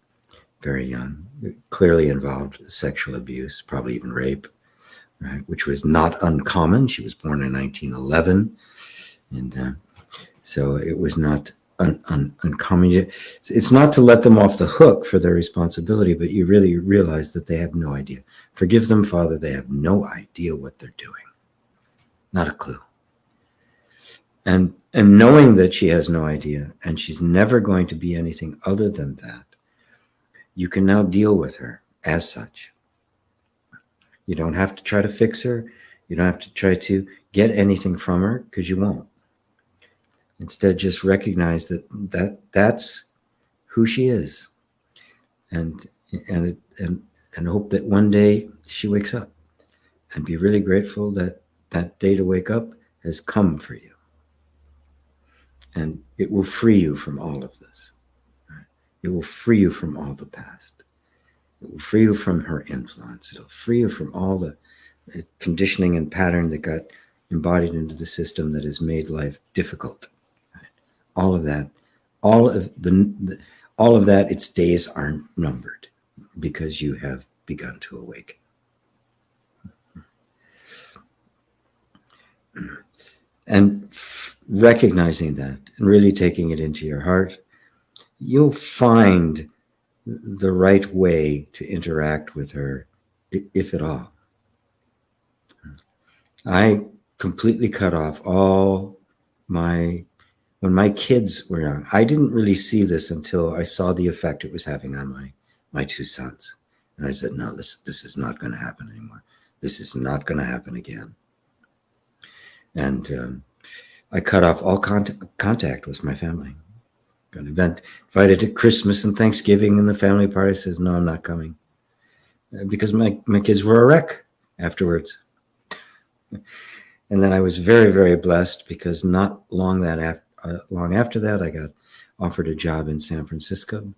very young. It clearly involved sexual abuse, probably even rape, right? Which was not uncommon. She was born in 1911, and so it was not uncommon. It's not to let them off the hook for their responsibility, but you really realize that they have no idea. Forgive them, Father. They have no idea what they're doing. Not a clue. And knowing that she has no idea, and she's never going to be anything other than that, you can now deal with her as such. You don't have to try to fix her. You don't have to try to get anything from her, because you won't. Instead, just recognize that's who she is, and hope that one day she wakes up, and be really grateful that that day to wake up has come for you, and it will free you from all of this. It will free you from all the past. It will free you from her influence. It'll free you from all the conditioning and pattern that got embodied into the system that has made life difficult. All of that, all of that, its days are numbered because you have begun to awaken. And recognizing that and really taking it into your heart, you'll find the right way to interact with her, if at all. I completely cut off all when my kids were young, I didn't really see this until I saw the effect it was having on my two sons. And I said, no, this is not going to happen anymore. This is not going to happen again. And I cut off all contact with my family. Got invited to Christmas and Thanksgiving and the family party. Says, no, I'm not coming. Because my kids were a wreck afterwards. And then I was very, very blessed because not long after that, I got offered a job in San Francisco.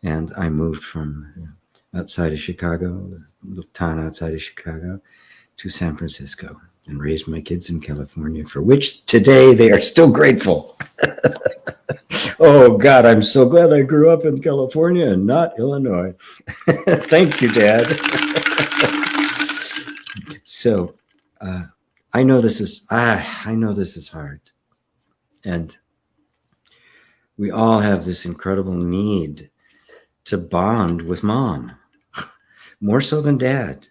And I moved from outside of Chicago, a little town outside of Chicago, to San Francisco and raised my kids in California, for which today they are still grateful. Oh, God, I'm so glad I grew up in California and not Illinois. Thank you, Dad. So I know this is hard. And we all have this incredible need to bond with mom, more so than dad.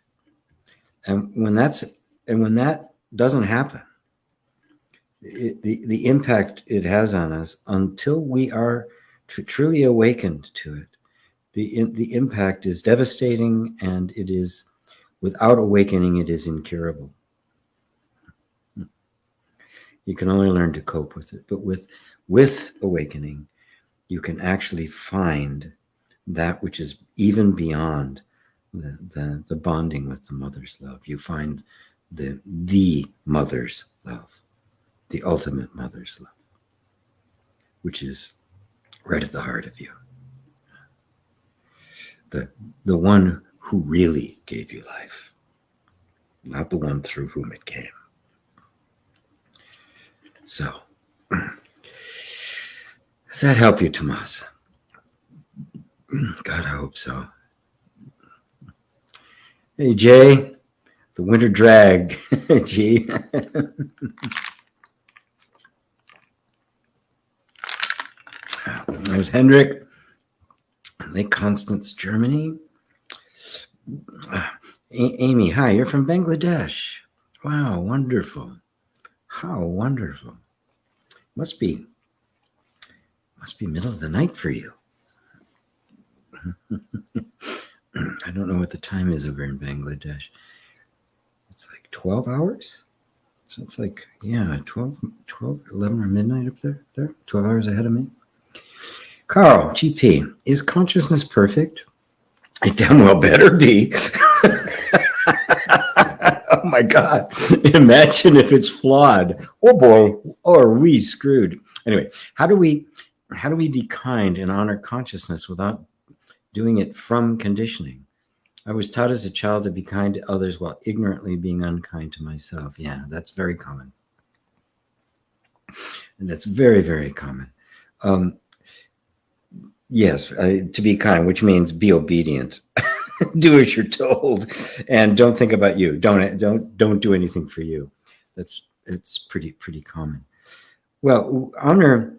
And when that doesn't happen, the impact it has on us, until we are truly awakened to it, the impact is devastating, and it is, without awakening, it is incurable. You can only learn to cope with it, but with awakening, you can actually find that which is even beyond the bonding with the mother's love. You find the mother's love, the ultimate mother's love, which is right at the heart of you. The one who really gave you life, not the one through whom it came. So, does that help you, Tomas? God, I hope so. Hey, Jay, the winter drag. Gee. There's Hendrik. Lake Constance, Germany. Amy, hi, you're from Bangladesh. Wow, wonderful. How wonderful. Must be middle of the night for you. I don't know what the time is over in Bangladesh. It's like 12 hours? So it's like, 12, 11 or midnight up there? 12 hours ahead of me. Carl, GP, is consciousness perfect? It damn well better be. Oh my God. Imagine if it's flawed. Oh boy, are we screwed. Anyway, how do we be kind and honor consciousness without doing it from conditioning? I was taught as a child to be kind to others while ignorantly being unkind to myself. Yeah, that's very common. And that's very, very common. Yes, to be kind, which means be obedient. Do as you're told, and don't think about you. Don't do anything for you. It's pretty common. Well, honor.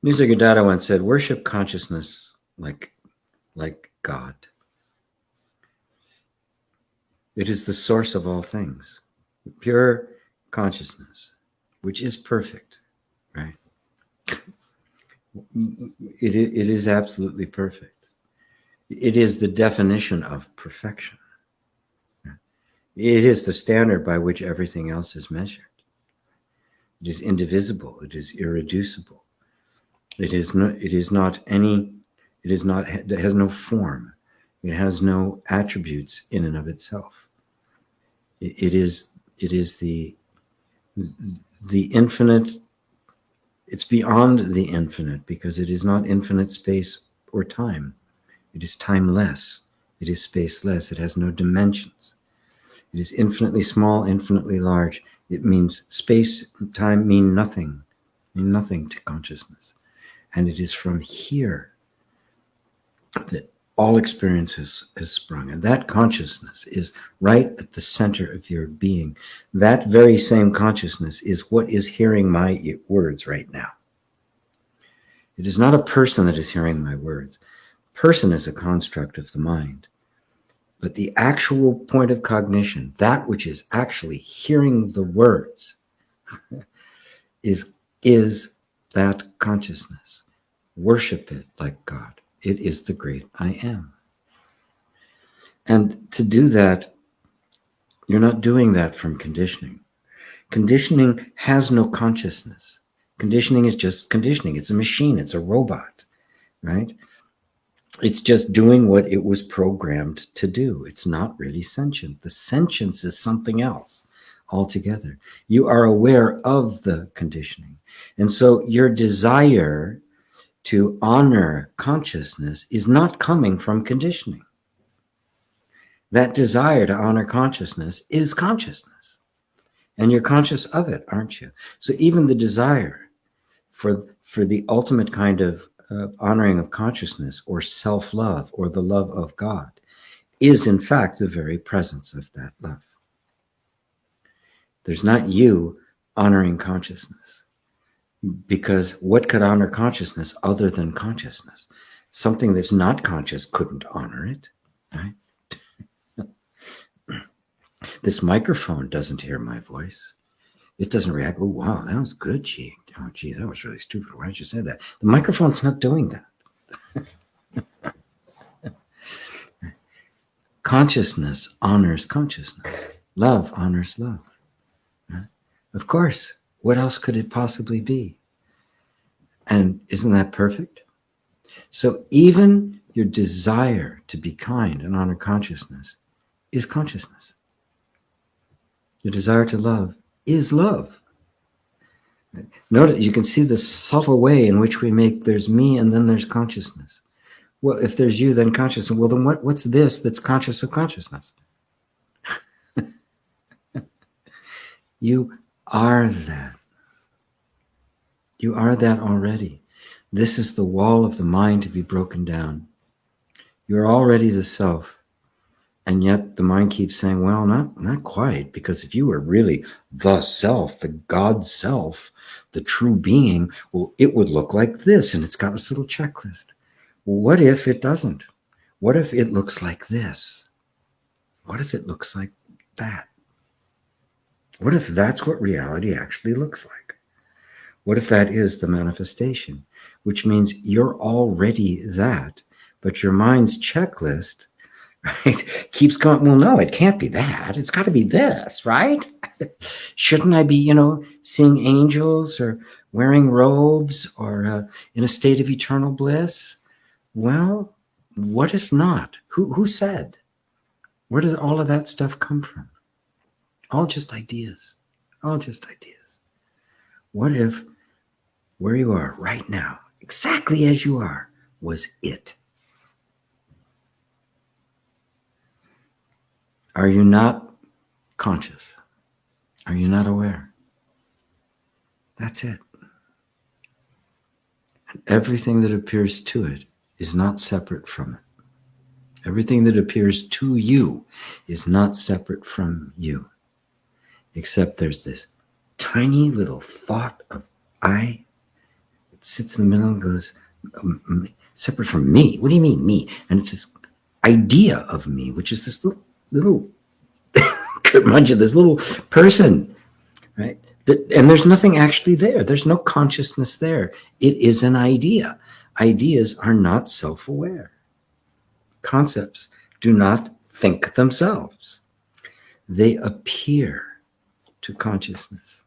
Nisargadatta once said, "Worship consciousness like God. It is the source of all things, pure consciousness, which is perfect, right? It is absolutely perfect. It is the definition of perfection. It is the standard by which everything else is measured. It is indivisible. It is irreducible. It has no form. It has no attributes in and of itself. It is the infinite. It's beyond the infinite because it is not infinite space or time. It is timeless. It is spaceless. It has no dimensions. It is infinitely small, infinitely large. It means space and time mean nothing to consciousness. And it is from here that all experience has sprung. And that consciousness is right at the center of your being. That very same consciousness is what is hearing my words right now. It is not a person that is hearing my words. Person is a construct of the mind. But the actual point of cognition, that which is actually hearing the words, is that consciousness. Worship it like God. It is the great I am. And to do that, you're not doing that from conditioning. Conditioning has no consciousness. Conditioning is just conditioning. It's a machine. It's a robot, right? It's just doing what it was programmed to do. It's not really sentient. The sentience is something else altogether. You are aware of the conditioning. And so your desire to honor consciousness is not coming from conditioning. That desire to honor consciousness is consciousness. And you're conscious of it, aren't you? So even the desire for the ultimate kind of honoring of consciousness or self-love or the love of God is in fact the very presence of that love. There's not you honoring consciousness, because what could honor consciousness other than consciousness? Something that's not conscious couldn't honor it, right? This microphone doesn't hear my voice. It doesn't react. Oh, wow, that was good, gee. Oh, gee, that was really stupid. Why did you say that? The microphone's not doing that. Consciousness honors consciousness. Love honors love. Right? Of course. What else could it possibly be? And isn't that perfect? So even your desire to be kind and honor consciousness is consciousness. Your desire to love is love. Notice, you can see the subtle way in which we make there's me and then there's consciousness. Well, if there's you, then consciousness. Well, then what's this that's conscious of consciousness? You are that. You are that already. This is the wall of the mind to be broken down. You're already the self. And yet the mind keeps saying, well, not quite, because if you were really the self, the God self, the true being, well, it would look like this. And it's got this little checklist. Well, what if it doesn't? What if it looks like this? What if it looks like that? What if that's what reality actually looks like? What if that is the manifestation? Which means you're already that, but your mind's checklist, right, keeps going, well, no, it can't be that. It's got to be this, right? Shouldn't I be, seeing angels or wearing robes or in a state of eternal bliss? Well, what if not? Who said? Where did all of that stuff come from? All just ideas. All just ideas. What if where you are right now, exactly as you are, was it? Are you not conscious? Are you not aware? That's it. And everything that appears to it is not separate from it. Everything that appears to you is not separate from you, except there's this tiny little thought of I. It sits in the middle and goes, separate from me. What do you mean, me? And it's this idea of me, which is this little curmudgeon, this little person, right? And there's nothing actually there. There's no consciousness there. It is an idea. Ideas are not self-aware. Concepts do not think themselves. They appear to consciousness.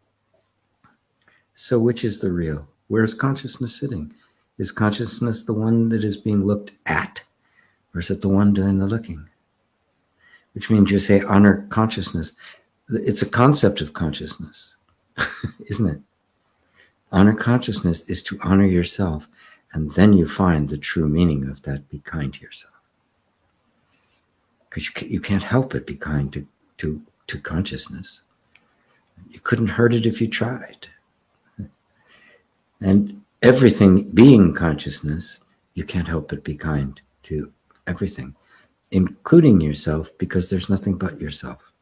So which is the real? Where is consciousness sitting? Is consciousness the one that is being looked at? Or is it the one doing the looking? Which means you say honor consciousness. It's a concept of consciousness, isn't it? Honor consciousness is to honor yourself, and then you find the true meaning of that. Be kind to yourself. Because you can't help but be kind to consciousness. You couldn't hurt it if you tried. And everything being consciousness, you can't help but be kind to everything, including yourself, because there's nothing but yourself.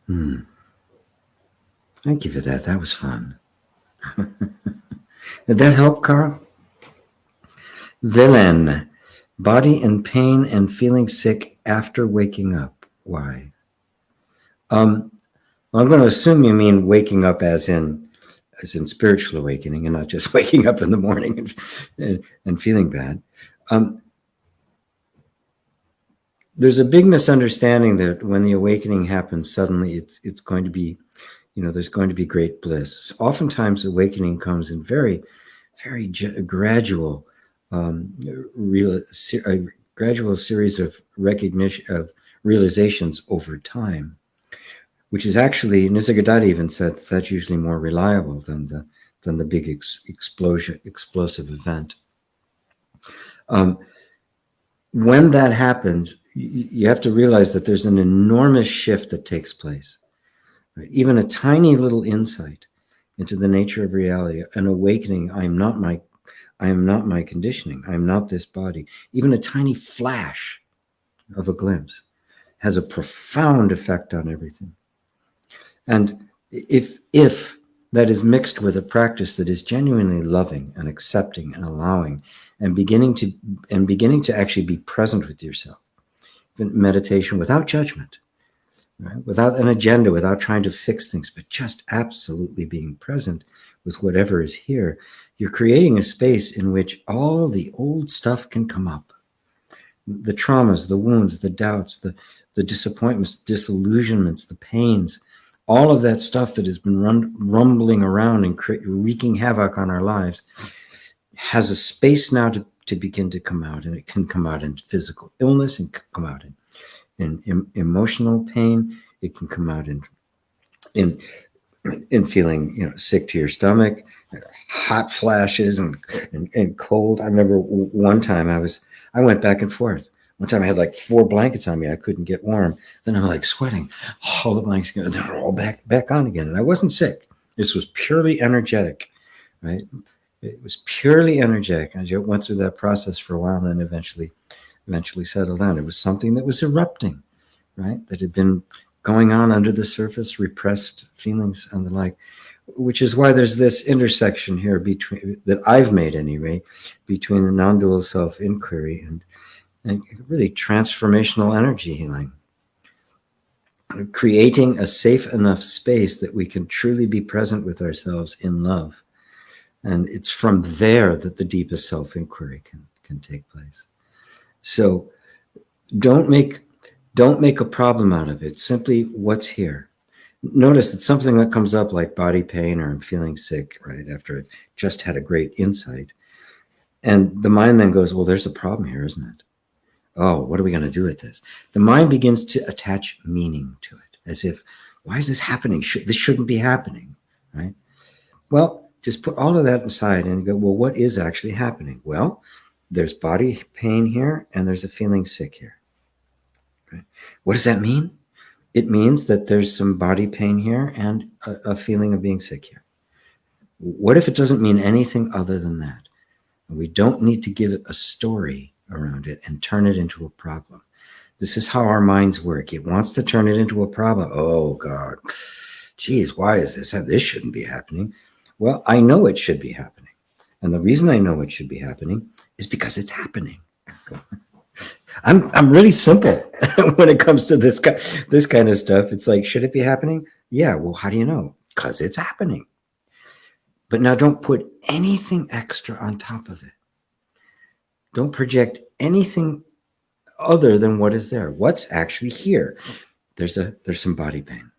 Thank you for that. That was fun. Did that help, Carl? Villain. Body in pain and feeling sick after waking up. Why? Well, I'm going to assume you mean waking up as in spiritual awakening and not just waking up in the morning and feeling bad. There's a big misunderstanding that when the awakening happens suddenly, it's going to be, there's going to be great bliss. Oftentimes, awakening comes in very, very gradual, a gradual series of recognition of realizations over time, which is actually, Nisargadatta even said that's usually more reliable than the big explosive event. When that happens, you have to realize that there's an enormous shift that takes place. Right? Even a tiny little insight into the nature of reality, an awakening. I am not my conditioning. I am not this body. Even a tiny flash of a glimpse has a profound effect on everything. And if that is mixed with a practice that is genuinely loving and accepting and allowing and beginning to actually be present with yourself, meditation without judgment, right? Without an agenda, without trying to fix things, but just absolutely being present with whatever is here, you're creating a space in which all the old stuff can come up. The traumas, the wounds, the doubts, the disappointments, disillusionments, the pains, all of that stuff that has been rumbling around and wreaking havoc on our lives has a space now to begin to come out. And it can come out in physical illness, and come out in emotional pain. It can come out in feeling, sick to your stomach, hot flashes and cold. I remember one time I went back and forth. One time I had like 4 blankets on me. I couldn't get warm. Then I'm like sweating. All the blankets, they're all back on again. And I wasn't sick. This was purely energetic, right? It was purely energetic. I just went through that process for a while and then eventually settled down. It was something that was erupting, right? That had been going on under the surface, repressed feelings and the like, which is why there's this intersection here that I've made anyway, between the non-dual self-inquiry and really transformational energy healing. Creating a safe enough space that we can truly be present with ourselves in love. And it's from there that the deepest self-inquiry can take place. So don't make a problem out of it. Simply what's here. Notice that something that comes up like body pain or I'm feeling sick, right, after I've just had a great insight. And the mind then goes, well, there's a problem here, isn't it? Oh, what are we going to do with this? The mind begins to attach meaning to it, as if, why is this happening? This shouldn't be happening, right? Well, just put all of that aside and go, well, what is actually happening? Well, there's body pain here and there's a feeling sick here. Right? What does that mean? It means that there's some body pain here and a feeling of being sick here. What if it doesn't mean anything other than that? We don't need to give it a story around it and turn it into a problem. This is how our minds work. It wants to turn it into a problem. Oh, God. Geez, why is this? This shouldn't be happening. Well, I know it should be happening. And the reason I know it should be happening is because it's happening. I'm really simple when it comes to this kind of stuff. It's like, should it be happening? Yeah. Well, how do you know? Because it's happening. But now don't put anything extra on top of it. Don't project anything other than what is there. What's actually here? There's some body pain.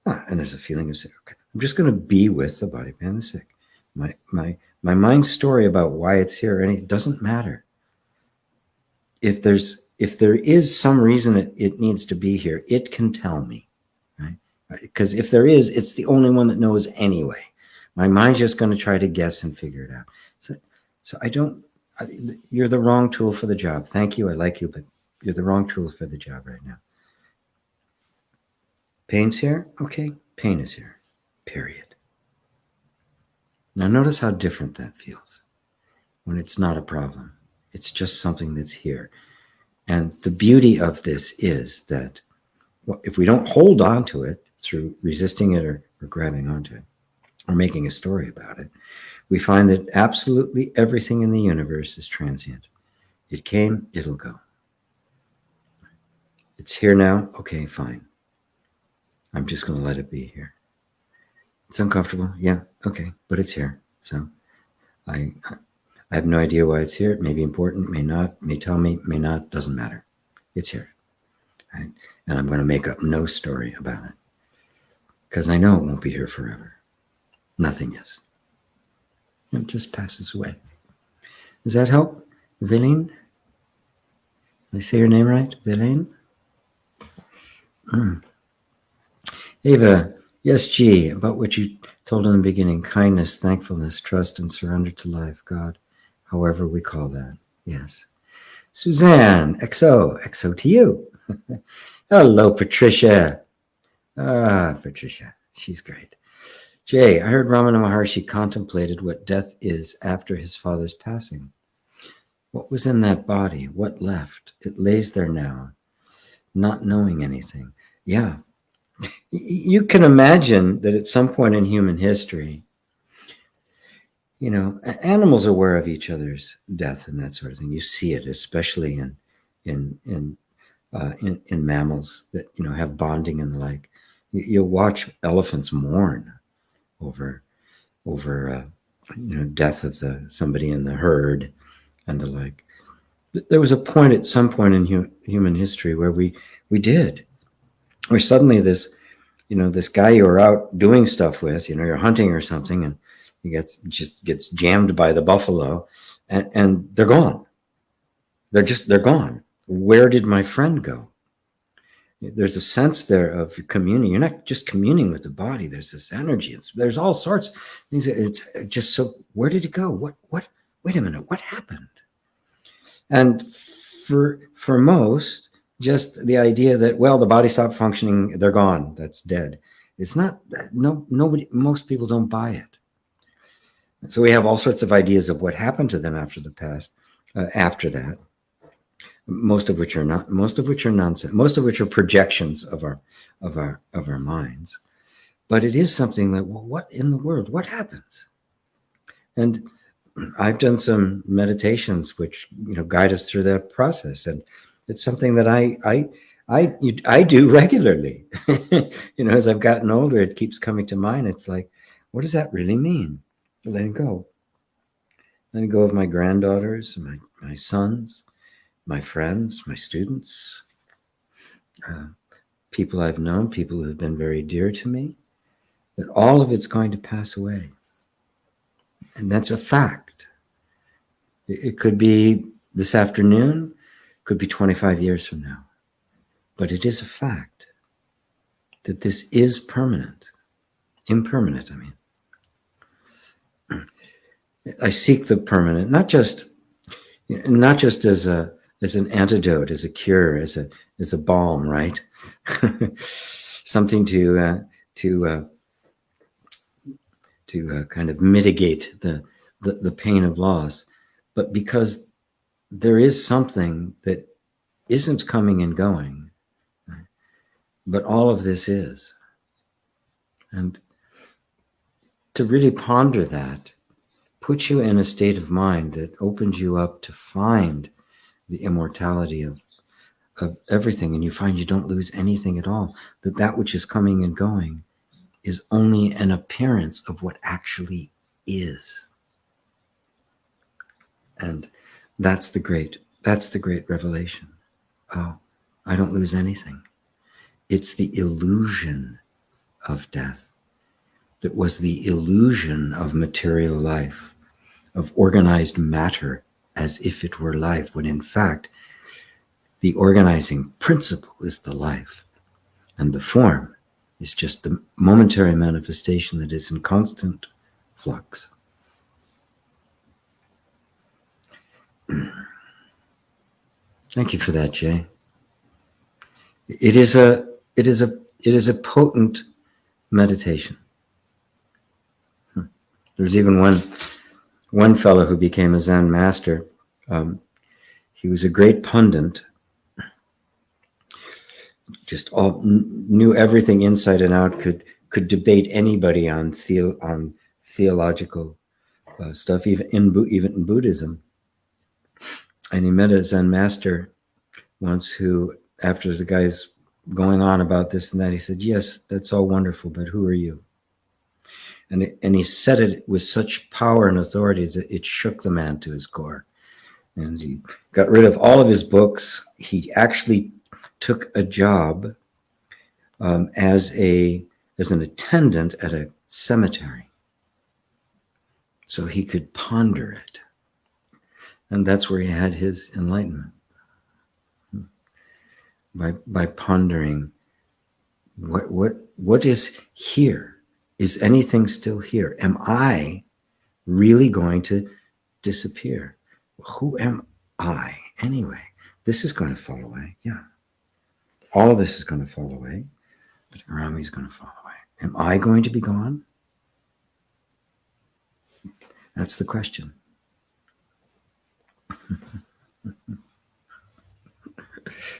And there's a feeling of sick. Okay. I'm just going to be with the body pain and the sick. My mind's story about why it's here, and it doesn't matter. If there is some reason it needs to be here, it can tell me, right? Because if there is, it's the only one that knows anyway. My mind's just going to try to guess and figure it out. So you're the wrong tool for the job. Thank you. I like you, but you're the wrong tool for the job right now. Pain's here? Okay. Pain is here. Period. Now notice how different that feels when it's not a problem. It's just something that's here. And the beauty of this is that if we don't hold on to it through resisting it or grabbing onto it or making a story about it, we find that absolutely everything in the universe is transient. It came, it'll go. It's here now. Okay, fine. I'm just going to let it be here. It's uncomfortable. Yeah, okay, but it's here. So I have no idea why it's here. It may be important, may not, may tell me, may not, doesn't matter. It's here. Right? And I'm going to make up no story about it because I know it won't be here forever. Nothing is. It just passes away. Does that help? Villain? Did I say your name right? Villain? Ava, yes, G, about what you told in the beginning, kindness, thankfulness, trust, and surrender to life, God, however we call that. Yes. Suzanne, XO to you. Hello, Patricia. Patricia, she's great. Jay, I heard Ramana Maharshi contemplated what death is after his father's passing. What was in that body? What left? It lays there now, not knowing anything. Yeah. You can imagine that at some point in human history, you know, animals are aware of each other's death and that sort of thing. You see it, especially in mammals that, you know, have bonding and the like. You'll watch elephants mourn over you know, death of somebody in the herd and the like. There was a point at some point in human history where we did, where suddenly this, you know, this guy you were out doing stuff with, you know, you're hunting or something, and he gets jammed by the buffalo, and they're gone. They're gone. Where did my friend go? There's a sense there of communing. You're not just communing with the body. There's this energy. There's all sorts of things. It's just so, where did it go? What, wait a minute, what happened? And for most, just the idea that, well, the body stopped functioning, they're gone, that's dead. It's not, most people don't buy it. So we have all sorts of ideas of what happened to them after the past, after that. Most of which are nonsense. Most of which are projections of our minds. But it is something that, well, what in the world? What happens? And I've done some meditations which, you know, guide us through that process, and it's something that I do regularly. You know, as I've gotten older, it keeps coming to mind. It's like, what does that really mean? Letting go. Letting go of my granddaughters, my sons, my friends, my students, people I've known, people who have been very dear to me, that all of it's going to pass away. And that's a fact. It could be this afternoon, could be 25 years from now. But it is a fact that this is permanent. Impermanent, I mean. I seek the permanent, not just as an antidote, as a cure, as a balm, right? Something to kind of mitigate the pain of loss, but because there is something that isn't coming and going, right? But all of this is. And to really ponder that puts you in a state of mind that opens you up to find the immortality of everything, and you find you don't lose anything at all, that which is coming and going is only an appearance of what actually is. And that's the great revelation. Oh, I don't lose anything. It's the illusion of death that was the illusion of material life, of organized matter as if it were life, when in fact the organizing principle is the life, and the form is just the momentary manifestation that is in constant flux. Thank you for that, Jay. It is a potent meditation. There's even one fellow who became a Zen master. He was a great pundit, just knew everything inside and out, could debate anybody on theological stuff, even in Buddhism. And he met a Zen master once who, after the guy's going on about this and that, he said, yes, that's all wonderful, but who are you? And he said it with such power and authority that it shook the man to his core. And he got rid of all of his books. He actually took a job as an attendant at a cemetery so he could ponder it. And that's where he had his enlightenment. By pondering what is here? Is anything still here? Am I really going to disappear? Who am I anyway? This is going to fall away. Yeah. All of this is going to fall away. But around me is going to fall away. Am I going to be gone? That's the question.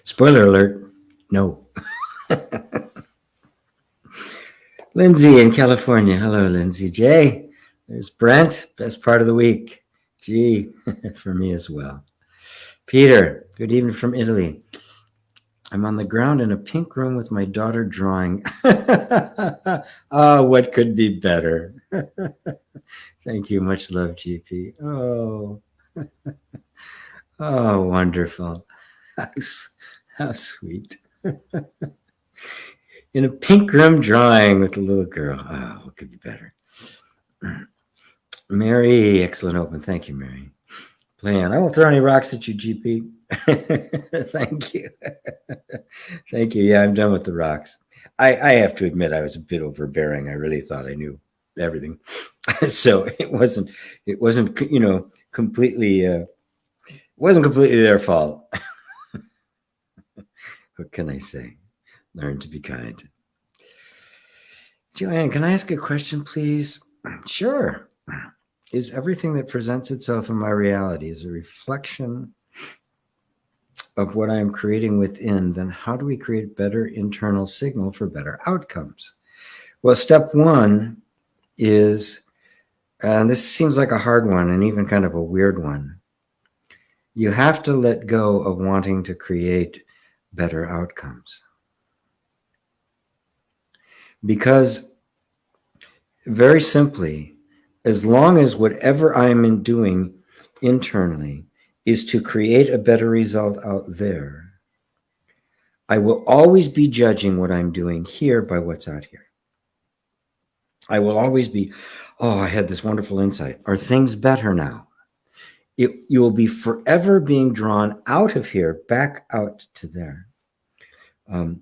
Spoiler alert, no. Lindsay in California. Hello, Lindsay. Jay, there's Brent. Best part of the week. Gee, for me as well. Peter, good evening from Italy. I'm on the ground in a pink room with my daughter drawing. Oh, what could be better? Thank you. Much love, GP. Oh, oh, wonderful. How sweet. In a pink room drawing with a little girl. Oh, what could be better? Mary, excellent open. Thank you, Mary. Plan. I won't throw any rocks at you, GP. Thank you. Thank you. Yeah, I'm done with the rocks. I have to admit I was a bit overbearing. I really thought I knew everything. So it wasn't, completely, wasn't completely their fault. What can I say? Learn to be kind. Joanne, can I ask a question, please? Sure. Is everything that presents itself in my reality is a reflection of what I am creating within? Then how do we create better internal signal for better outcomes? Well, step one is, and this seems like a hard one and even kind of a weird one, you have to let go of wanting to create better outcomes. Because very simply, as long as whatever I'm doing internally is to create a better result out there, I will always be judging what I'm doing here by what's out here. I will always be, oh, I had this wonderful insight. Are things better now? You will be forever being drawn out of here, back out to there. And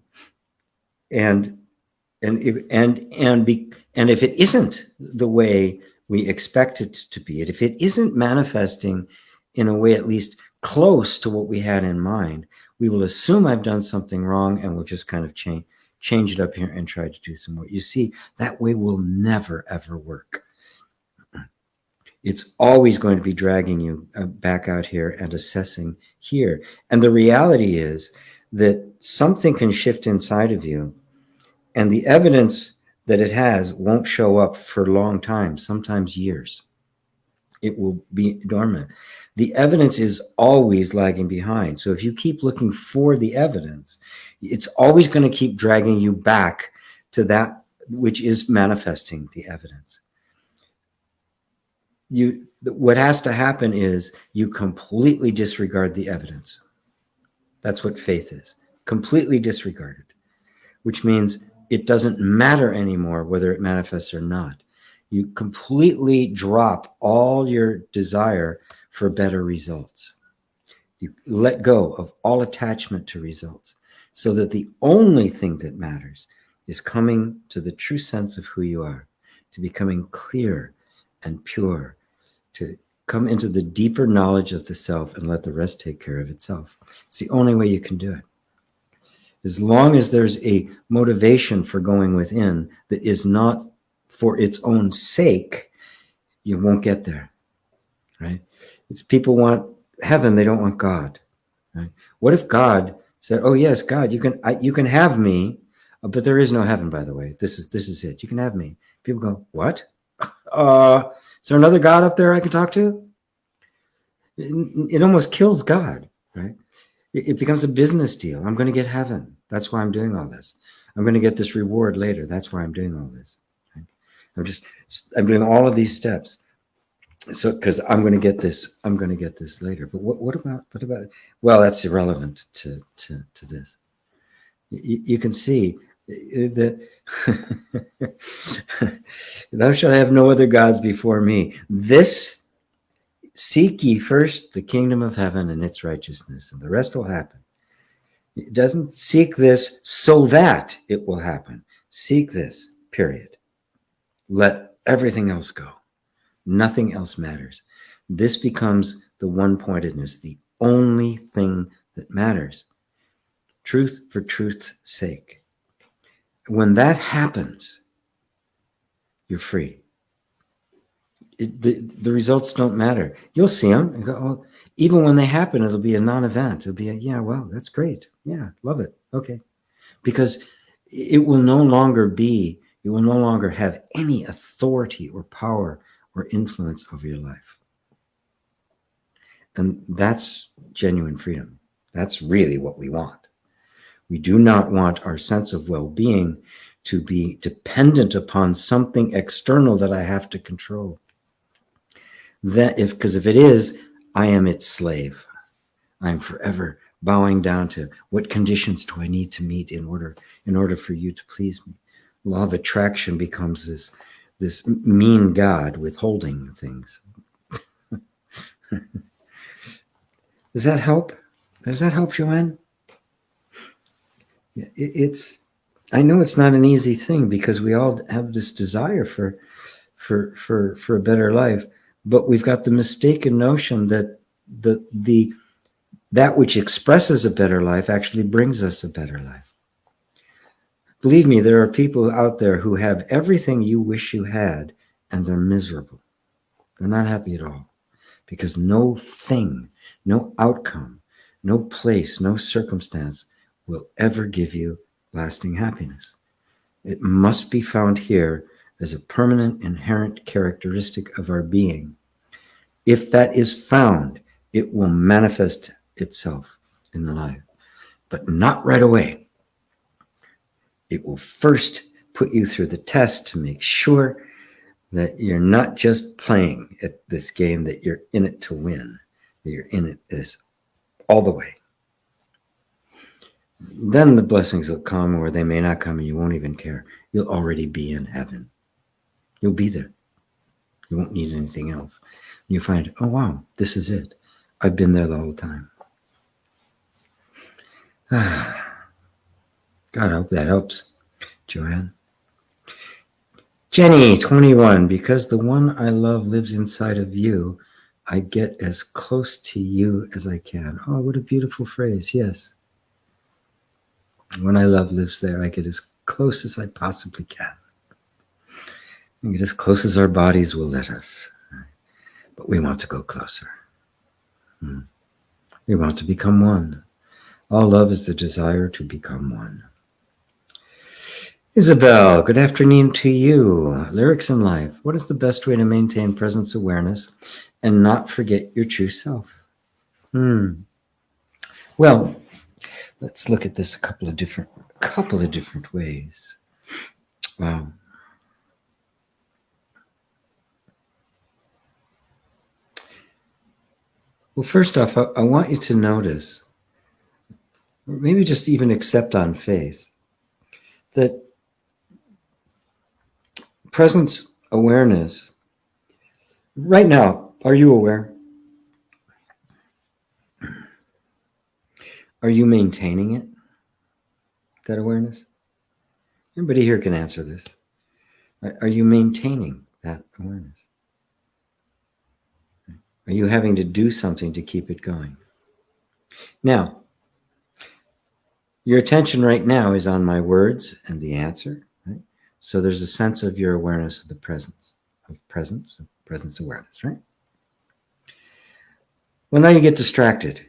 if it isn't the way we expect it to be, if it isn't manifesting in a way at least close to what we had in mind, we will assume I've done something wrong and we'll just kind of change it up here and try to do some more. You see, that way will never, ever work. It's always going to be dragging you back out here and assessing here. And the reality is that something can shift inside of you, and the evidence that it has won't show up for a long time, sometimes years. It will be dormant. The evidence is always lagging behind. So if you keep looking for the evidence, it's always going to keep dragging you back to that which is manifesting the evidence. What has to happen is you completely disregard the evidence. That's what faith is. Completely disregarded, which means it doesn't matter anymore whether it manifests or not. You completely drop all your desire for better results. You let go of all attachment to results so that the only thing that matters is coming to the true sense of who you are, to becoming clear and pure, to come into the deeper knowledge of the self and let the rest take care of itself. It's the only way you can do it. As long as there's a motivation for going within that is not for its own sake, you won't get there, right? It's people want heaven, they don't want God, right? What if God said, oh yes, God, you can have me, but there is no heaven, by the way. This is it. You can have me. People go, what? Is there another God up there I can talk to? It almost kills God, right? It becomes a business deal. I'm going to get heaven. That's why I'm doing all this. I'm going to get this reward later. That's why I'm doing all this. Right? I'm doing all of these steps. So, because I'm going to get this, I'm going to get this later. But what about, well, that's irrelevant to this. You can see that thou shalt have no other gods before me. This, seek ye first the kingdom of heaven and its righteousness, and the rest will happen. It doesn't seek this so that it will happen. Seek this, period. Let everything else go. Nothing else matters. This becomes the one-pointedness, the only thing that matters. Truth for truth's sake. When that happens, you're free. The results don't matter. You'll see them and go, oh, even when they happen, it'll be a non-event. It'll be yeah, well, that's great. Yeah, love it. Okay. Because it will no longer have any authority or power or influence over your life. And that's genuine freedom. That's really what we want. We do not want our sense of well-being to be dependent upon something external that I have to control. Because if it is, I am its slave. I'm forever bowing down to what conditions do I need to meet in order for you to please me. Law of attraction becomes this mean God withholding things. Does that help? Does that help, Joanne? I know it's not an easy thing because we all have this desire for a better life, but we've got the mistaken notion that that which expresses a better life actually brings us a better life. Believe me, there are people out there who have everything you wish you had, and they're miserable. They're not happy at all because no thing, no outcome, no place, no circumstance will ever give you lasting happiness. It must be found here as a permanent, inherent characteristic of our being. If that is found, it will manifest itself in the life, but not right away. It will first put you through the test to make sure that you're not just playing at this game, that you're in it to win, that you're in it this all the way. Then the blessings will come, or they may not come, and you won't even care. You'll already be in heaven. You'll be there. You won't need anything else. And you find, oh, wow, this is it. I've been there the whole time. God, I hope that helps, Joanne. Jenny, 21, because the one I love lives inside of you, I get as close to you as I can. Oh, what a beautiful phrase. Yes. When I love lives there, I get as close as I possibly can. I get as close as our bodies will let us. But we want to go closer. We want to become one. All love is the desire to become one. Isabel, good afternoon to you. Lyrics in life. What is the best way to maintain presence awareness and not forget your true self? Well, let's look at this a couple of different ways. Wow. Well, first off, I want you to notice, or maybe just even accept on faith, that presence awareness, right now, are you aware? Are you maintaining it, that awareness? Anybody here can answer this. Are you maintaining that awareness? Are you having to do something to keep it going? Now, your attention right now is on my words and the answer, right? So there's a sense of your awareness of the presence awareness, right? Well, now you get distracted,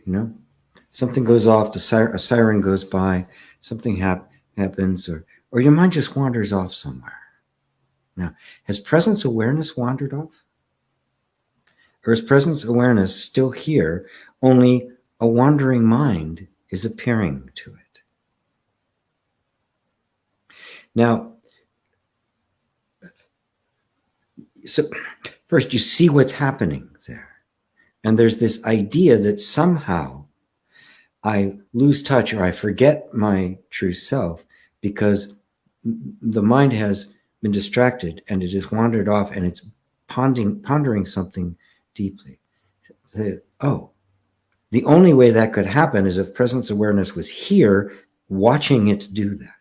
Something goes off, a siren goes by, something happens, or your mind just wanders off somewhere. Now, has presence awareness wandered off? Or is presence awareness still here, only a wandering mind is appearing to it? Now, so first you see what's happening there. And there's this idea that somehow I lose touch or I forget my true self because the mind has been distracted and it has wandered off and it's pondering something deeply. So, oh, the only way that could happen is if presence awareness was here watching it do that.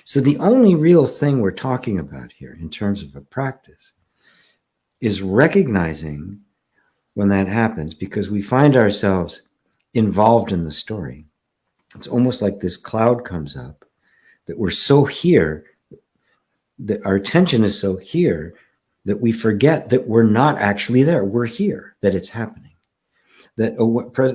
So the only real thing we're talking about here in terms of a practice is recognizing when that happens, because we find ourselves involved in the story. It's almost like this cloud comes up, that we're so here, that our attention is so here, that we forget that we're not actually there. We're here, that it's happening. That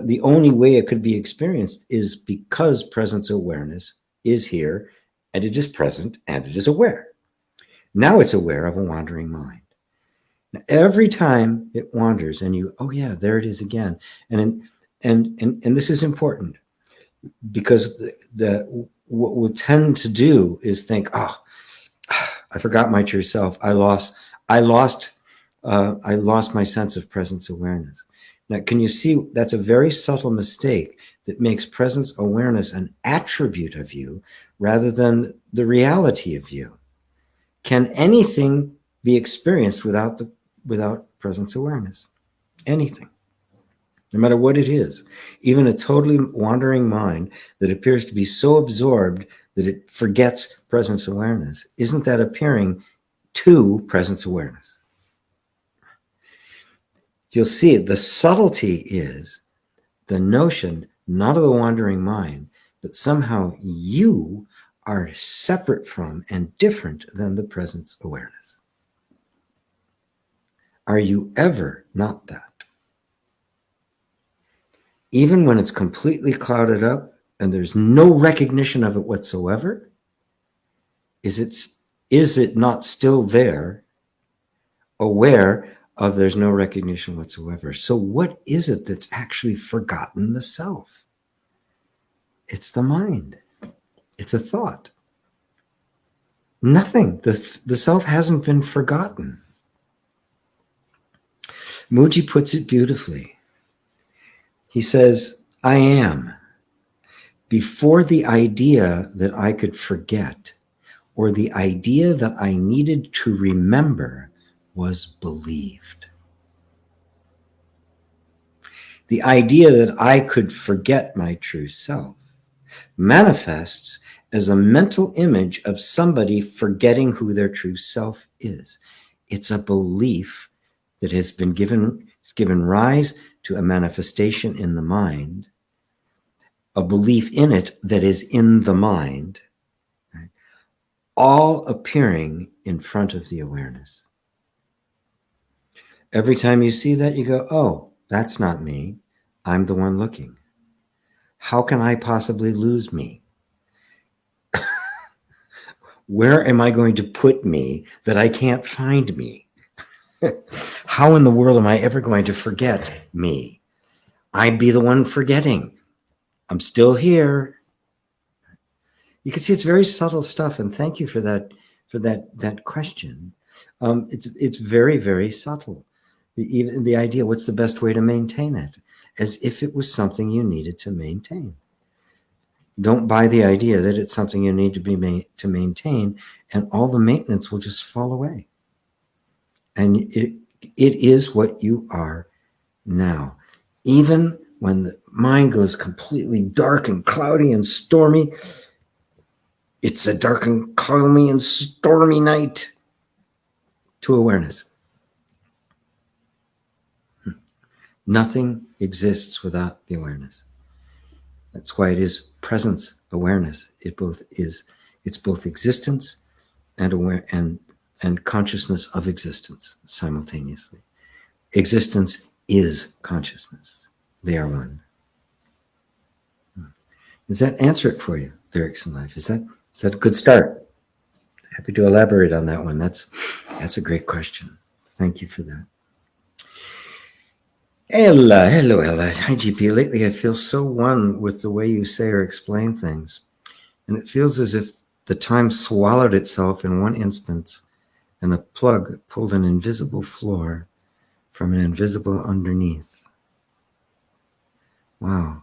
the only way it could be experienced is because presence awareness is here, and it is present, and it is aware. Now it's aware of a wandering mind. Now, every time it wanders, and you, oh yeah, there it is again. And this is important, because what we'll tend to do is think, oh, I forgot my true self. I lost my sense of presence awareness. Now, can you see that's a very subtle mistake that makes presence awareness an attribute of you rather than the reality of you? Can anything be experienced without presence awareness? Anything. No matter what it is, even a totally wandering mind that appears to be so absorbed that it forgets presence awareness, isn't that appearing to presence awareness? You'll see the subtlety is the notion not of the wandering mind, but somehow you are separate from and different than the presence awareness. Are you ever not that? Even when it's completely clouded up and there's no recognition of it whatsoever, is it not still there, aware of there's no recognition whatsoever? So what is it that's actually forgotten the self? It's the mind. It's a thought. Nothing. The self hasn't been forgotten. Mooji puts it beautifully. He says, I am. Before the idea that I could forget, or the idea that I needed to remember, was believed. The idea that I could forget my true self manifests as a mental image of somebody forgetting who their true self is. It's a belief that has given rise to a manifestation in the mind, a belief in it that is in the mind, right? All appearing in front of the awareness. Every time you see that, you go, oh, that's not me. I'm the one looking. How can I possibly lose me? Where am I going to put me that I can't find me? How in the world am I ever going to forget me? I'd be the one forgetting. I'm still here. You can see it's very subtle stuff, and thank you for that question. It's very, very subtle. Even the idea, what's the best way to maintain it? As if it was something you needed to maintain. Don't buy the idea that it's something you need to maintain, and all the maintenance will just fall away. And it is what you are now. Even when the mind goes completely dark and cloudy and stormy, it's a dark and cloudy and stormy night to awareness. Nothing exists without the awareness. That's why it is presence awareness. It's both existence and aware and consciousness of existence simultaneously. Existence is consciousness. They are one. Does that answer it for you, lyrics in life? Is that a good start? Happy to elaborate on that one. That's a great question. Thank you for that. Ella, hello, Ella. Hi, GP. Lately, I feel so one with the way you say or explain things. And it feels as if the time swallowed itself in one instance and a plug pulled an invisible floor from an invisible underneath. Wow.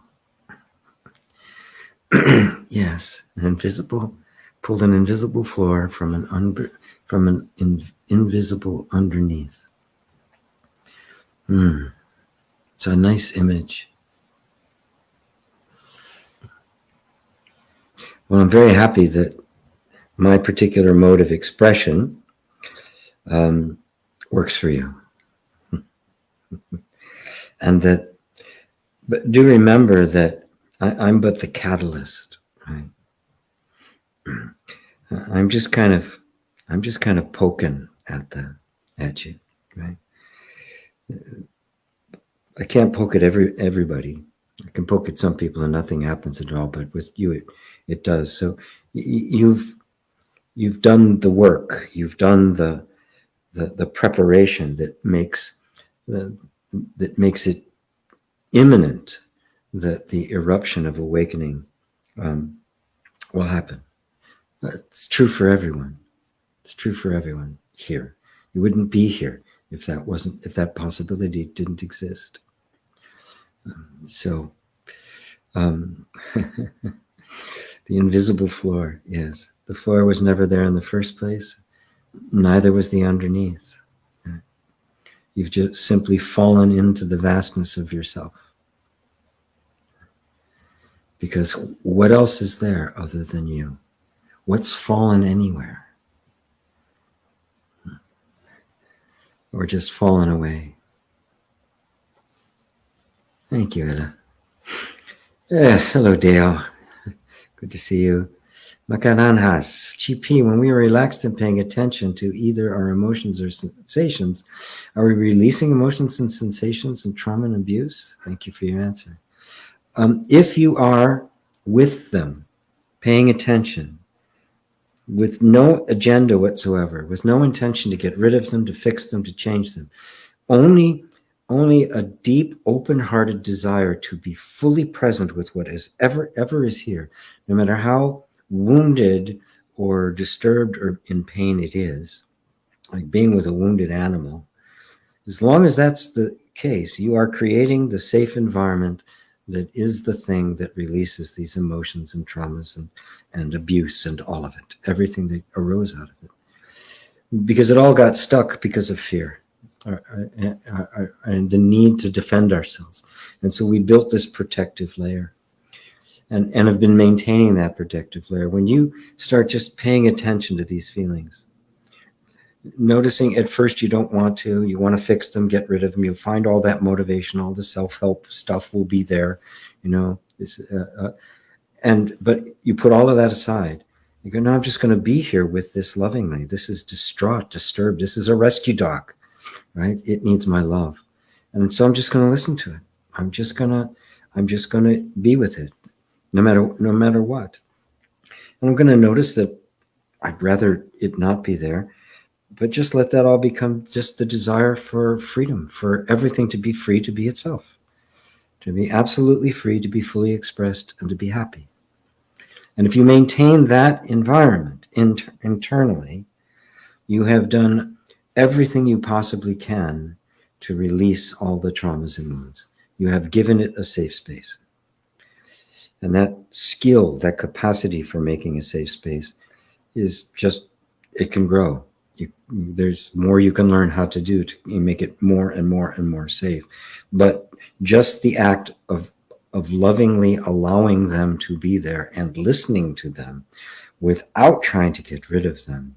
Yes, pulled an invisible floor from an invisible underneath. It's a nice image. Well, I'm very happy that my particular mode of expression works for you. And that, but do remember that I'm but the catalyst, right? I'm just kind of poking at you, right? I can't poke at everybody. I can poke at some people and nothing happens at all, but with you, it does. So you've done the work. You've done the preparation that makes it imminent that the eruption of awakening will happen. It's true for everyone. It's true for everyone here. You wouldn't be here if that possibility didn't exist. So the invisible floor, yes. The floor was never there in the first place. Neither was the underneath. You've just simply fallen into the vastness of yourself. Because what else is there other than you? What's fallen anywhere? Or just fallen away? Thank you, Ella. Hello, Dale. Good to see you. Makaranhas, GP, when we are relaxed and paying attention to either our emotions or sensations, are we releasing emotions and sensations and trauma and abuse? Thank you for your answer. If you are with them, paying attention, with no agenda whatsoever, with no intention to get rid of them, to fix them, to change them, only a deep, open-hearted desire to be fully present with what is ever is here, no matter how wounded or disturbed or in pain it is, like being with a wounded animal. As long as that's the case, you are creating the safe environment that is the thing that releases these emotions and traumas and abuse and all of it, everything that arose out of it. Because it all got stuck because of fear and the need to defend ourselves. And so we built this protective layer and have been maintaining that protective layer. When you start just paying attention to these feelings, noticing at first you don't want to, you want to fix them, get rid of them, you'll find all that motivation, all the self-help stuff will be there, but you put all of that aside. You go, no, I'm just going to be here with this lovingly. This is distraught, disturbed. This is a rescue dog, right? It needs my love. And so I'm just going to listen to it. I'm just going to be with it, no matter what. And I'm going to notice that I'd rather it not be there, but just let that all become just the desire for freedom, for everything to be free to be itself, to be absolutely free, to be fully expressed, and to be happy. And if you maintain that environment internally, you have done everything you possibly can to release all the traumas and wounds. You have given it a safe space. And that skill, that capacity for making a safe space is just, it can grow. There's more you can learn how to do to make it more and more and more safe. But just the act of lovingly allowing them to be there and listening to them without trying to get rid of them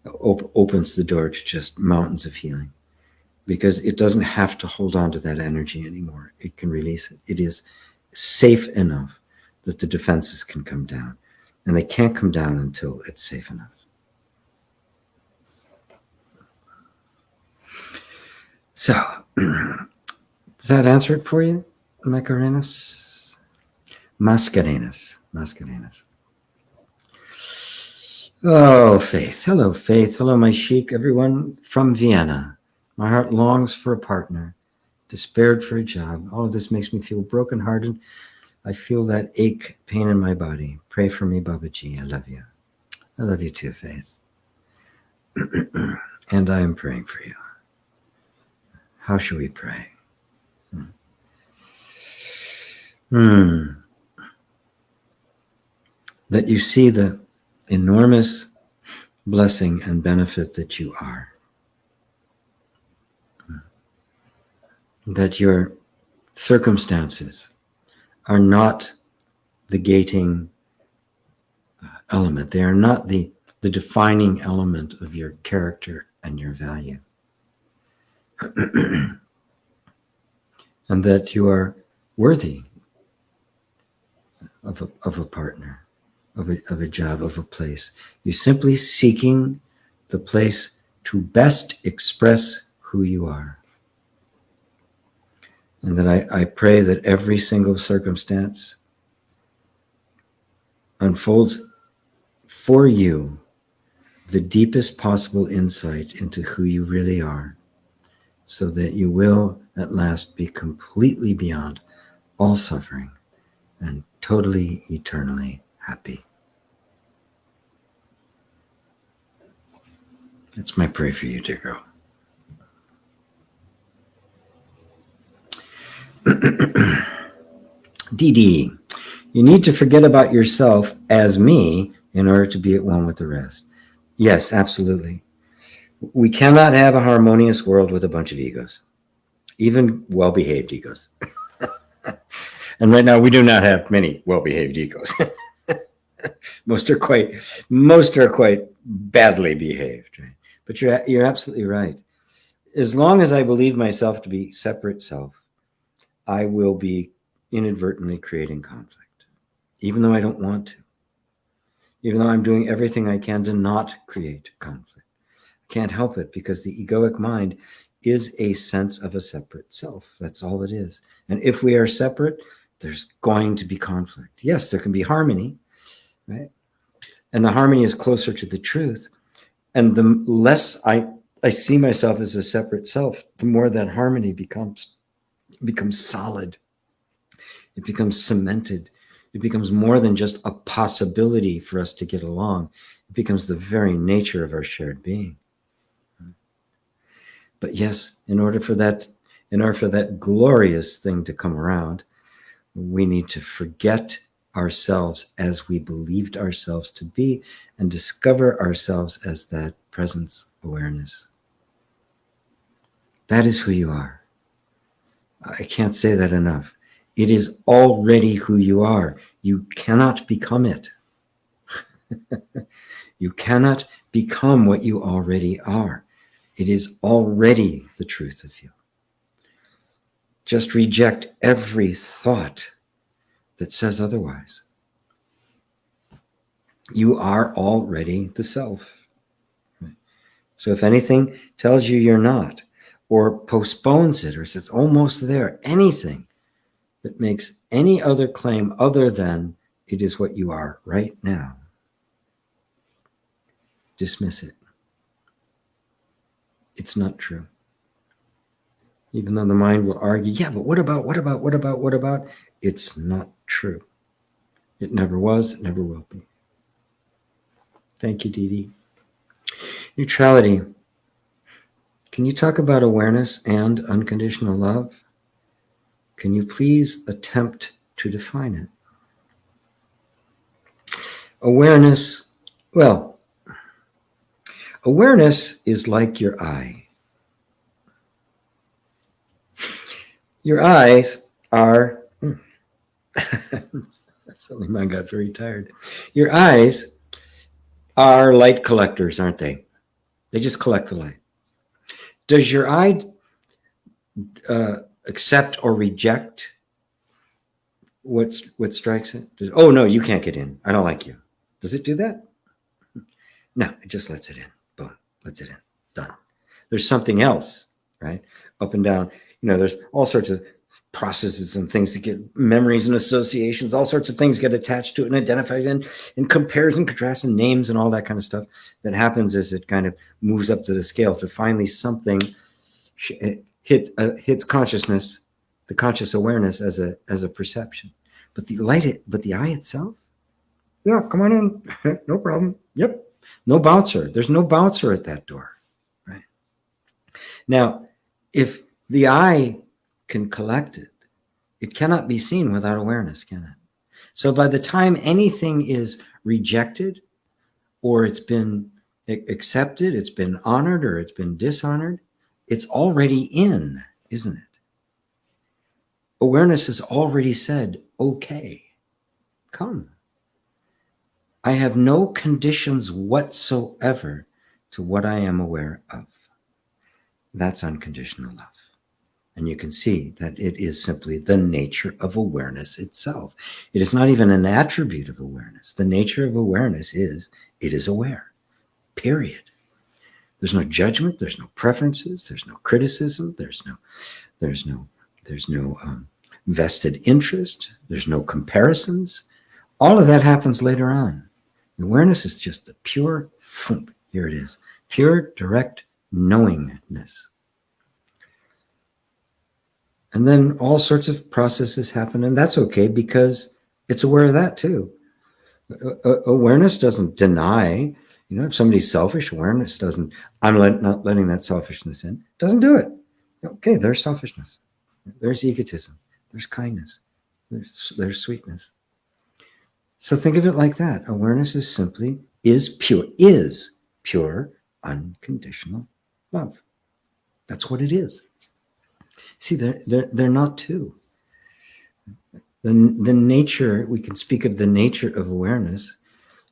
opens the door to just mountains of healing, because it doesn't have to hold on to that energy anymore. It can release it. It is safe enough that the defenses can come down, and they can't come down until it's safe enough. So, does that answer it for you, Mascarenas? Oh, Faith. Hello, Faith. Hello, my chic. Everyone from Vienna. My heart longs for a partner, despaired for a job. All of this makes me feel brokenhearted. I feel that ache, pain in my body. Pray for me, Babaji. I love you. I love you too, Faith. And I am praying for you. How should we pray? That you see the enormous blessing and benefit that you are. That your circumstances are not the gating element. They are not the defining element of your character and your value. And that you are worthy of a partner, of a job, of a place. You're simply seeking the place to best express who you are. And that I pray that every single circumstance unfolds for you the deepest possible insight into who you really are, so that you will at last be completely beyond all suffering and totally, eternally happy. That's my prayer for you, dear girl. Dee, you need to forget about yourself as me in order to be at one with the rest. Yes, absolutely. We cannot have a harmonious world with a bunch of egos, even well-behaved egos. And right now we do not have many well-behaved egos. Most are quite badly behaved. Right? But you're absolutely right. As long as I believe myself to be separate self, I will be inadvertently creating conflict, even though I don't want to. Even though I'm doing everything I can to not create conflict. I can't help it, because the egoic mind is a sense of a separate self. That's all it is. And if we are separate, there's going to be conflict. Yes, there can be harmony, right? And the harmony is closer to the truth. And the less I see myself as a separate self, the more that harmony becomes solid. It becomes cemented. It becomes more than just a possibility for us to get along. It becomes the very nature of our shared being. But yes, in order for that glorious thing to come around, we need to forget ourselves as we believed ourselves to be and discover ourselves as that presence awareness. That is who you are. I can't say that enough. It is already who you are. You cannot become it. You cannot become what you already are. It is already the truth of you. Just reject every thought that says otherwise. You are already the self. So if anything tells you you're not, or postpones it, or says almost there, anything that makes any other claim other than it is what you are right now, dismiss it. It's not true. Even though the mind will argue, yeah, but what about? It's not true. It never was, it never will be. Thank you, Dee. Neutrality. Can you talk about awareness and unconditional love? Can you please attempt to define it? Awareness, well, awareness is like your eye. Your eyes are, suddenly mine got very tired. Your eyes are light collectors, aren't they? They just collect the light. Does your eye accept or reject what strikes it? Oh, no, you can't get in. I don't like you. Does it do that? No, it just lets it in. Boom, lets it in. Done. There's something else, right? Up and down. There's all sorts of processes and things that get memories and associations, all sorts of things get attached to it and identified and compares and contrasts and names and all that kind of stuff that happens as it kind of moves up to the scale to finally something hits consciousness, the conscious awareness as a perception. But the eye itself, yeah, come on in, no problem. Yep, no bouncer. There's no bouncer at that door, right? Now, if the eye can collect it, it cannot be seen without awareness, can it? So by the time anything is rejected, or it's been accepted, it's been honored, or it's been dishonored, it's already in, isn't it? Awareness has already said, okay, come. I have no conditions whatsoever to what I am aware of. That's unconditional love. And you can see that it is simply the nature of awareness itself. It is not even an attribute of awareness. The nature of awareness is it is aware, period. There's no judgment, there's no preferences, there's no criticism, there's no vested interest, there's no comparisons. All of that happens later on. Awareness is just the pure, here it is, pure, direct knowingness. And then all sorts of processes happen, and that's okay because it's aware of that too. Awareness doesn't deny, if somebody's selfish, awareness doesn't, not letting that selfishness in, doesn't do it. Okay, there's selfishness, there's egotism, there's kindness, there's sweetness. So think of it like that. Awareness is pure, unconditional love. That's what it is. See, they're not two. The nature, we can speak of the nature of awareness.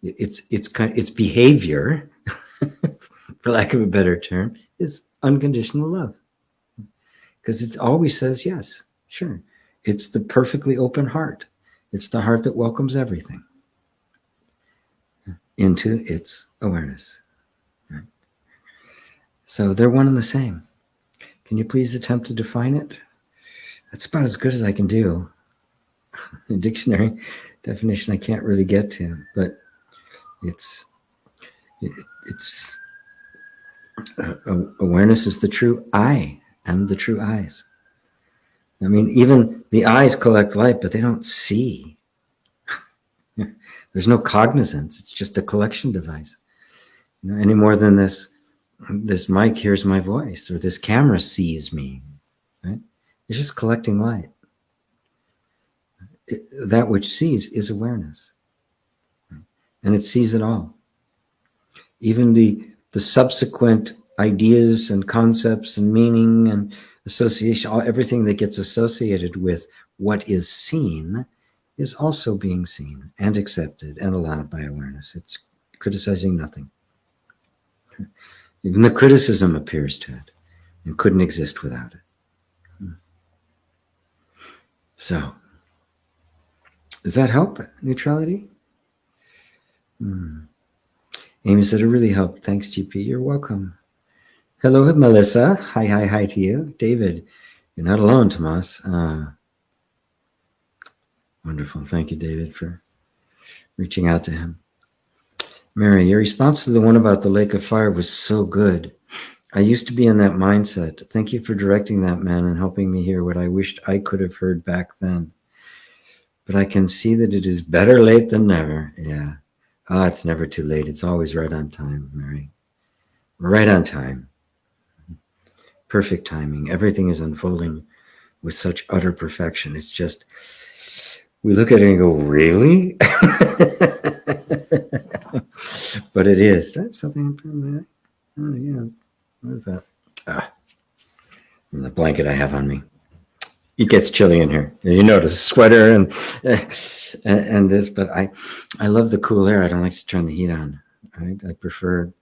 Its behavior, for lack of a better term, is unconditional love. Because it always says yes, sure. It's the perfectly open heart. It's the heart that welcomes everything into its awareness. Right? So they're one and the same. Can you please attempt to define it? That's about as good as I can do. A dictionary definition I can't really get to, but it's awareness is the true I and the true eyes. I mean, even the eyes collect light, but they don't see. There's no cognizance. It's just a collection device. Any more than this mic hears my voice, or this camera sees me. Right? It's just collecting light. That which sees is awareness. And it sees it all. Even the subsequent ideas and concepts and meaning and association, everything that gets associated with what is seen is also being seen and accepted and allowed by awareness. It's criticizing nothing. Even the criticism appears to it and couldn't exist without it. So, does that help, neutrality? Amy said it really helped. Thanks, GP. You're welcome. Hello, Melissa. Hi to you. David, you're not alone, Tomas. Wonderful. Thank you, David, for reaching out to him. Mary, your response to the one about the lake of fire was so good. I used to be in that mindset. Thank you for directing that, man, and helping me hear what I wished I could have heard back then. But I can see that it is better late than never. Yeah. It's never too late. It's always right on time, Mary. Right on time. Perfect timing. Everything is unfolding with such utter perfection. It's just, we look at it and go, really? But it is. Do I have something in there? Oh, yeah. What is that? The blanket I have on me. It gets chilly in here. You notice sweater and this, but I love the cool air. I don't like to turn the heat on. Right? I prefer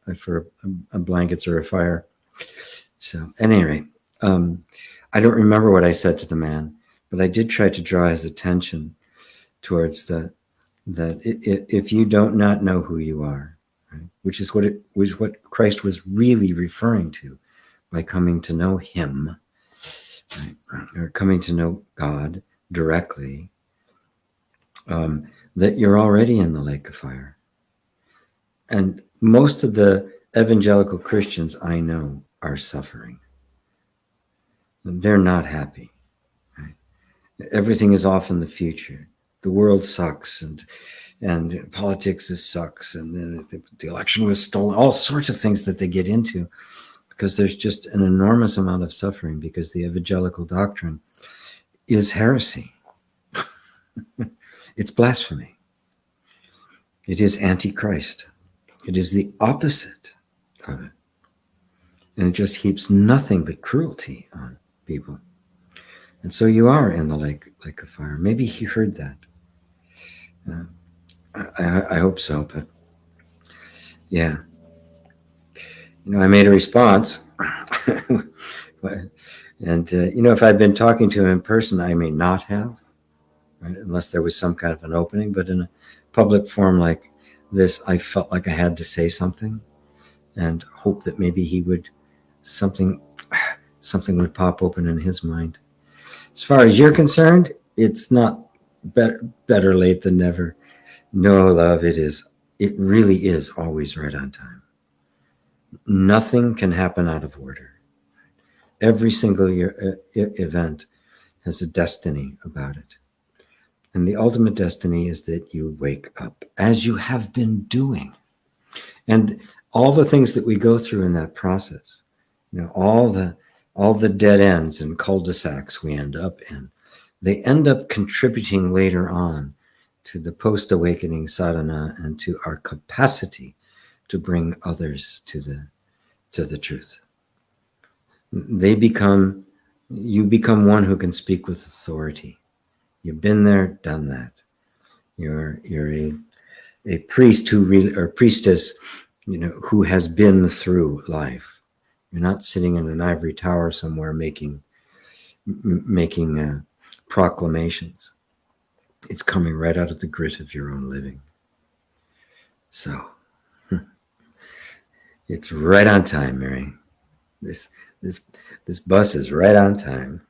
blankets or a fire. So at any rate, I don't remember what I said to the man, but I did try to draw his attention towards that if you don't not know who you are, right? which is what Christ was really referring to by coming to know him, right? Or coming to know God directly, that you're already in the lake of fire. And most of the evangelical Christians I know are suffering. they're not happy. Right? Everything is off in the future. The world sucks, and politics sucks, and then the election was stolen. All sorts of things that they get into because there's just an enormous amount of suffering because the evangelical doctrine is heresy. It's blasphemy. It is antichrist. It is the opposite of it. And it just heaps nothing but cruelty on people. And so you are in the lake of fire. Maybe he heard that. I hope so, but yeah. I made a response. And, if I'd been talking to him in person, I may not have, right? Unless there was some kind of an opening. But in a public forum like this, I felt like I had to say something and hope that maybe he would, something would pop open in his mind. As far as you're concerned, it's not better late than never. No, love, it really is always right on time. Nothing can happen out of order. Every single event has a destiny about it. And the ultimate destiny is that you wake up, as you have been doing. And all the things that we go through in that process, all the dead ends and cul-de-sacs we end up in, they end up contributing later on to the post-awakening sadhana and to our capacity to bring others to the truth. You become one who can speak with authority. You've been there, done that. You're a priest or priestess, who has been through life. You're not sitting in an ivory tower somewhere making proclamations. It's coming right out of the grit of your own living. So it's right on time, Mary. This bus is right on time.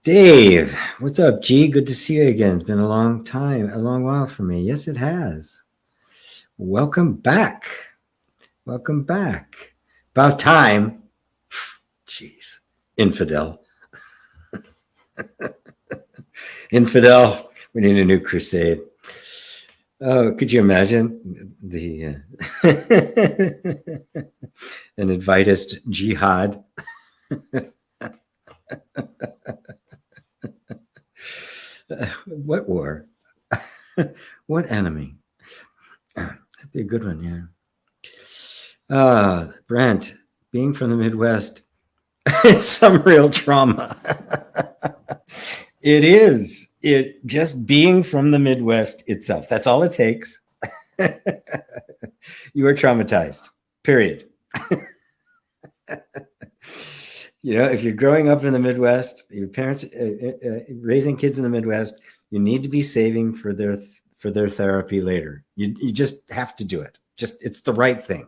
Dave, what's up, G? Good to see you again. It's been a long while for me. Yes, it has. Welcome back. About time. Jeez, infidel. Infidel, we need a new crusade. Oh, could you imagine an Advaitist jihad? What war? What enemy? That'd be a good one, yeah. Brent, being from the Midwest is some real trauma. It is. It just being from the Midwest itself. That's all it takes. You are traumatized, period. If you're growing up in the Midwest, your parents raising kids in the Midwest, you need to be saving for their therapy later. You just have to do it. It's the right thing,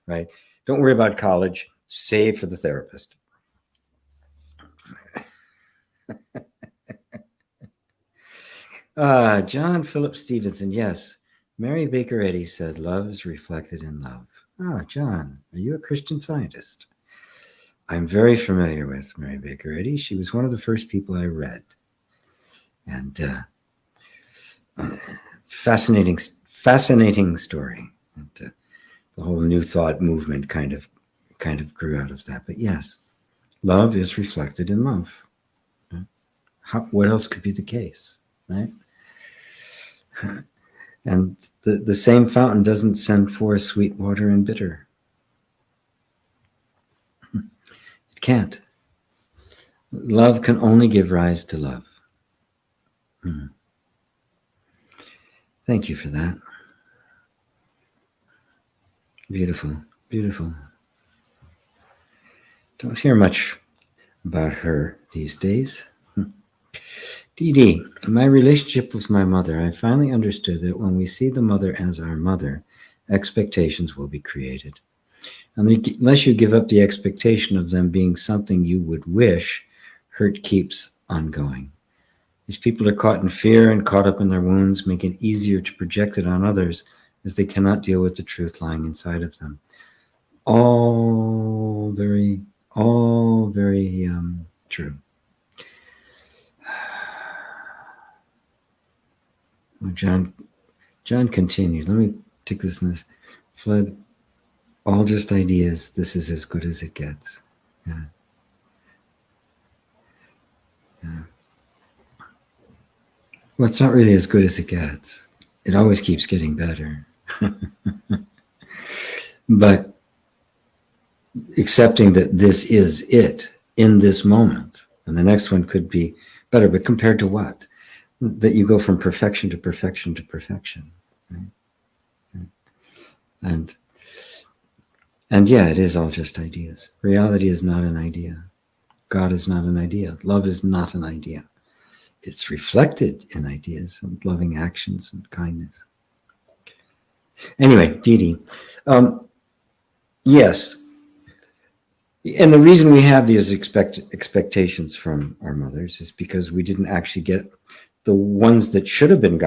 right? Don't worry about college. Save for the therapist. John Philip Stevenson, yes. Mary Baker Eddy said, love is reflected in love. John, are you a Christian Scientist? I'm very familiar with Mary Baker Eddy. She was one of the first people I read. And fascinating story. And, the whole New Thought movement kind of grew out of that. But yes, love is reflected in love. What else could be the case, right? And the same fountain doesn't send forth sweet water and bitter. It can't. Love can only give rise to love. Thank you for that. Beautiful, beautiful. Don't hear much about her these days. Dee Dee, in my relationship with my mother, I finally understood that when we see the mother as our mother, expectations will be created. Unless you give up the expectation of them being something you would wish, hurt keeps on going. These people are caught in fear and caught up in their wounds, making it easier to project it on others as they cannot deal with the truth lying inside of them. All very All very true. Well, John continued. Let me take this in this. Flood, all just ideas. This is as good as it gets. Yeah. Yeah. Well, it's not really as good as it gets. It always keeps getting better. But accepting that this is it in this moment, and the next one could be better, but compared to what? That you go from perfection to perfection to perfection. Right? And yeah, it is all just ideas. Reality is not an idea. God is not an idea. Love is not an idea. It's reflected in ideas and loving actions and kindness. Anyway, Dee Dee, yes. And the reason we have these expectations from our mothers is because we didn't actually get the ones that should have been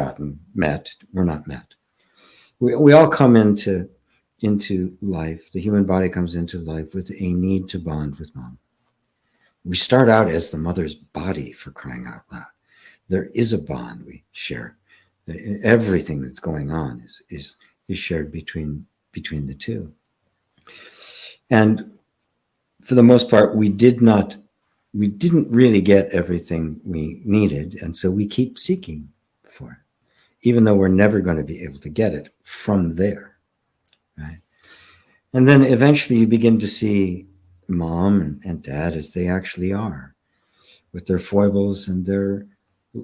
met, were not met. We all come into life, the human body comes into life with a need to bond with mom. We start out as the mother's body, for crying out loud. There is a bond we share. Everything that's going on is shared between the two. And for the most part, we didn't really get everything we needed. And so we keep seeking for it, even though we're never going to be able to get it from there. Right? And then eventually you begin to see mom and dad as they actually are, with their foibles and their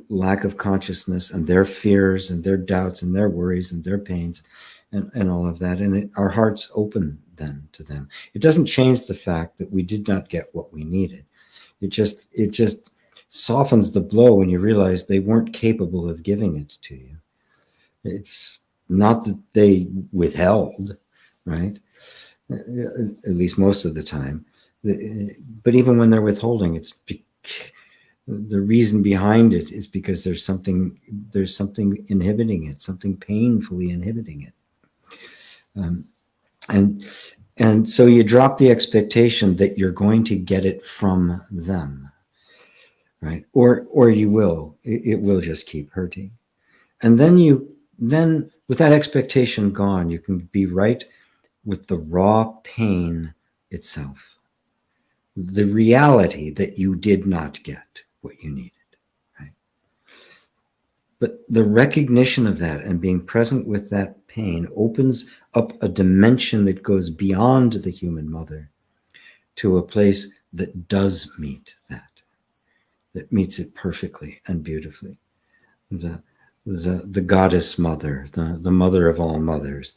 lack of consciousness and their fears and their doubts and their worries and their pains and all of that. And our hearts open then to them. It doesn't change the fact that we did not get what we needed. It just softens the blow when you realize they weren't capable of giving it to you. It's not that they withheld, right? At least most of the time. But even when they're withholding, the reason behind it is because there's something inhibiting it, something painfully inhibiting it. And so you drop the expectation that you're going to get it from them, right? Or you will. It will just keep hurting. And then with that expectation gone, you can be right with the raw pain itself. The reality that you did not get what you needed, right? But the recognition of that and being present with that pain opens up a dimension that goes beyond the human mother to a place that does meet that meets it perfectly and beautifully. The goddess mother, the mother of all mothers,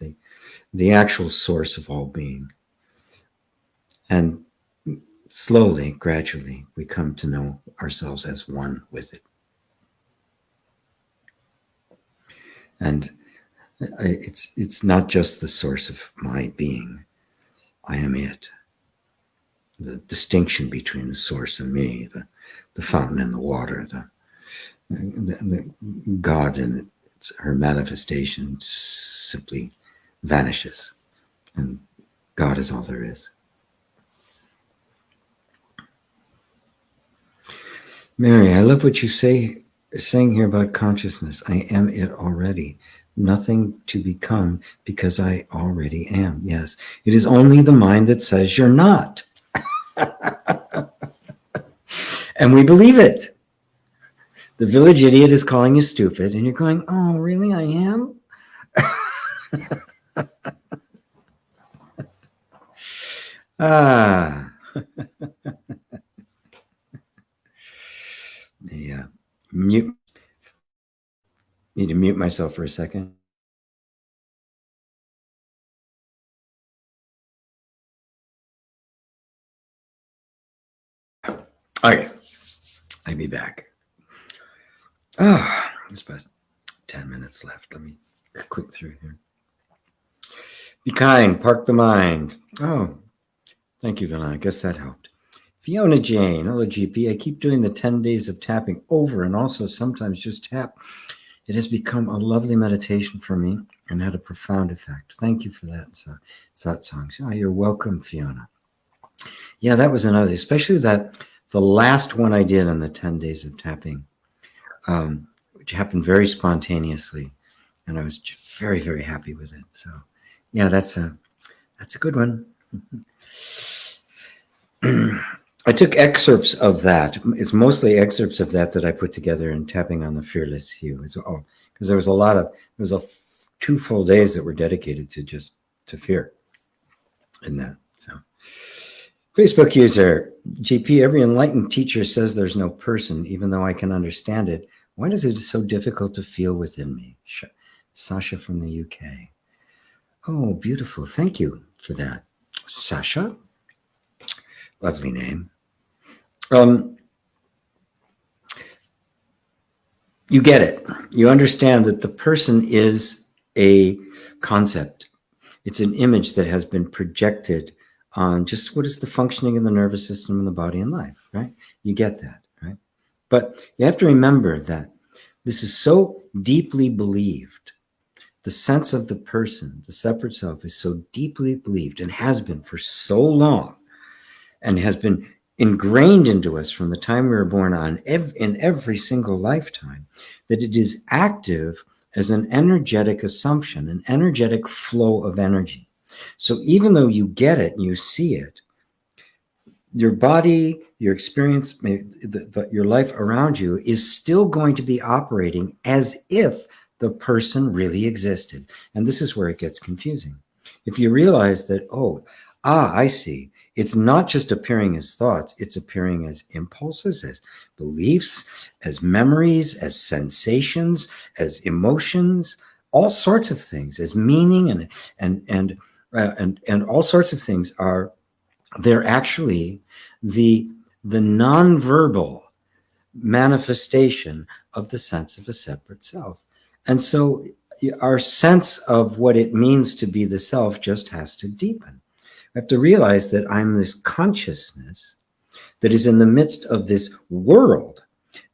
the actual source of all being. And slowly, gradually, we come to know ourselves as one with it. And it's not just the source of my being. I am it. The distinction between the source and me, the fountain and the water, the God and her manifestation simply vanishes. And God is all there is. Mary, I love what you saying here about consciousness. I am it already. Nothing to become because I already am. Yes, it is only the mind that says you're not. And we believe it. The village idiot is calling you stupid, and you're going, oh, really? I am? Yeah. Need to mute myself for a second. Okay, I'll be back. There's about 10 minutes left. Let me quick through here. Be kind, park the mind. Oh, thank you, Vina. I guess that helped. Fiona Jane, hello GP. I keep doing the 10 days of tapping over and also sometimes just tap. It has become a lovely meditation for me and had a profound effect. Thank you for that, Satsang. Oh, you're welcome, Fiona. Yeah, that was another, especially that the last one I did on the 10 days of tapping, which happened very spontaneously. And I was just very, very happy with it. So yeah, that's a good one. I took excerpts of that. It's mostly excerpts of that I put together in Tapping on the Fearless Hue. Because there was 2 full days that were dedicated to fear in that. So Facebook user, GP, every enlightened teacher says there's no person, even though I can understand it. Why is it so difficult to feel within me? Sasha from the UK. Oh, beautiful. Thank you for that. Sasha. Lovely name. You get it. You understand that the person is a concept. It's an image that has been projected on just what is the functioning of the nervous system and the body and life, right? You get that, right? But you have to remember that this is so deeply believed. The sense of the person, the separate self, is so deeply believed and has been for so long and has been ingrained into us from the time we were born on in every single lifetime, that it is active as an energetic assumption, an energetic flow of energy. So even though you get it and you see it, your body, your experience, your life around you is still going to be operating as if the person really existed. And this is where it gets confusing. If you realize that, I see. It's not just appearing as thoughts, it's appearing as impulses, as beliefs, as memories, as sensations, as emotions, all sorts of things, as meaning and all sorts of things they're actually the nonverbal manifestation of the sense of a separate self. And so our sense of what it means to be the self just has to deepen. I have to realize that I'm this consciousness that is in the midst of this world.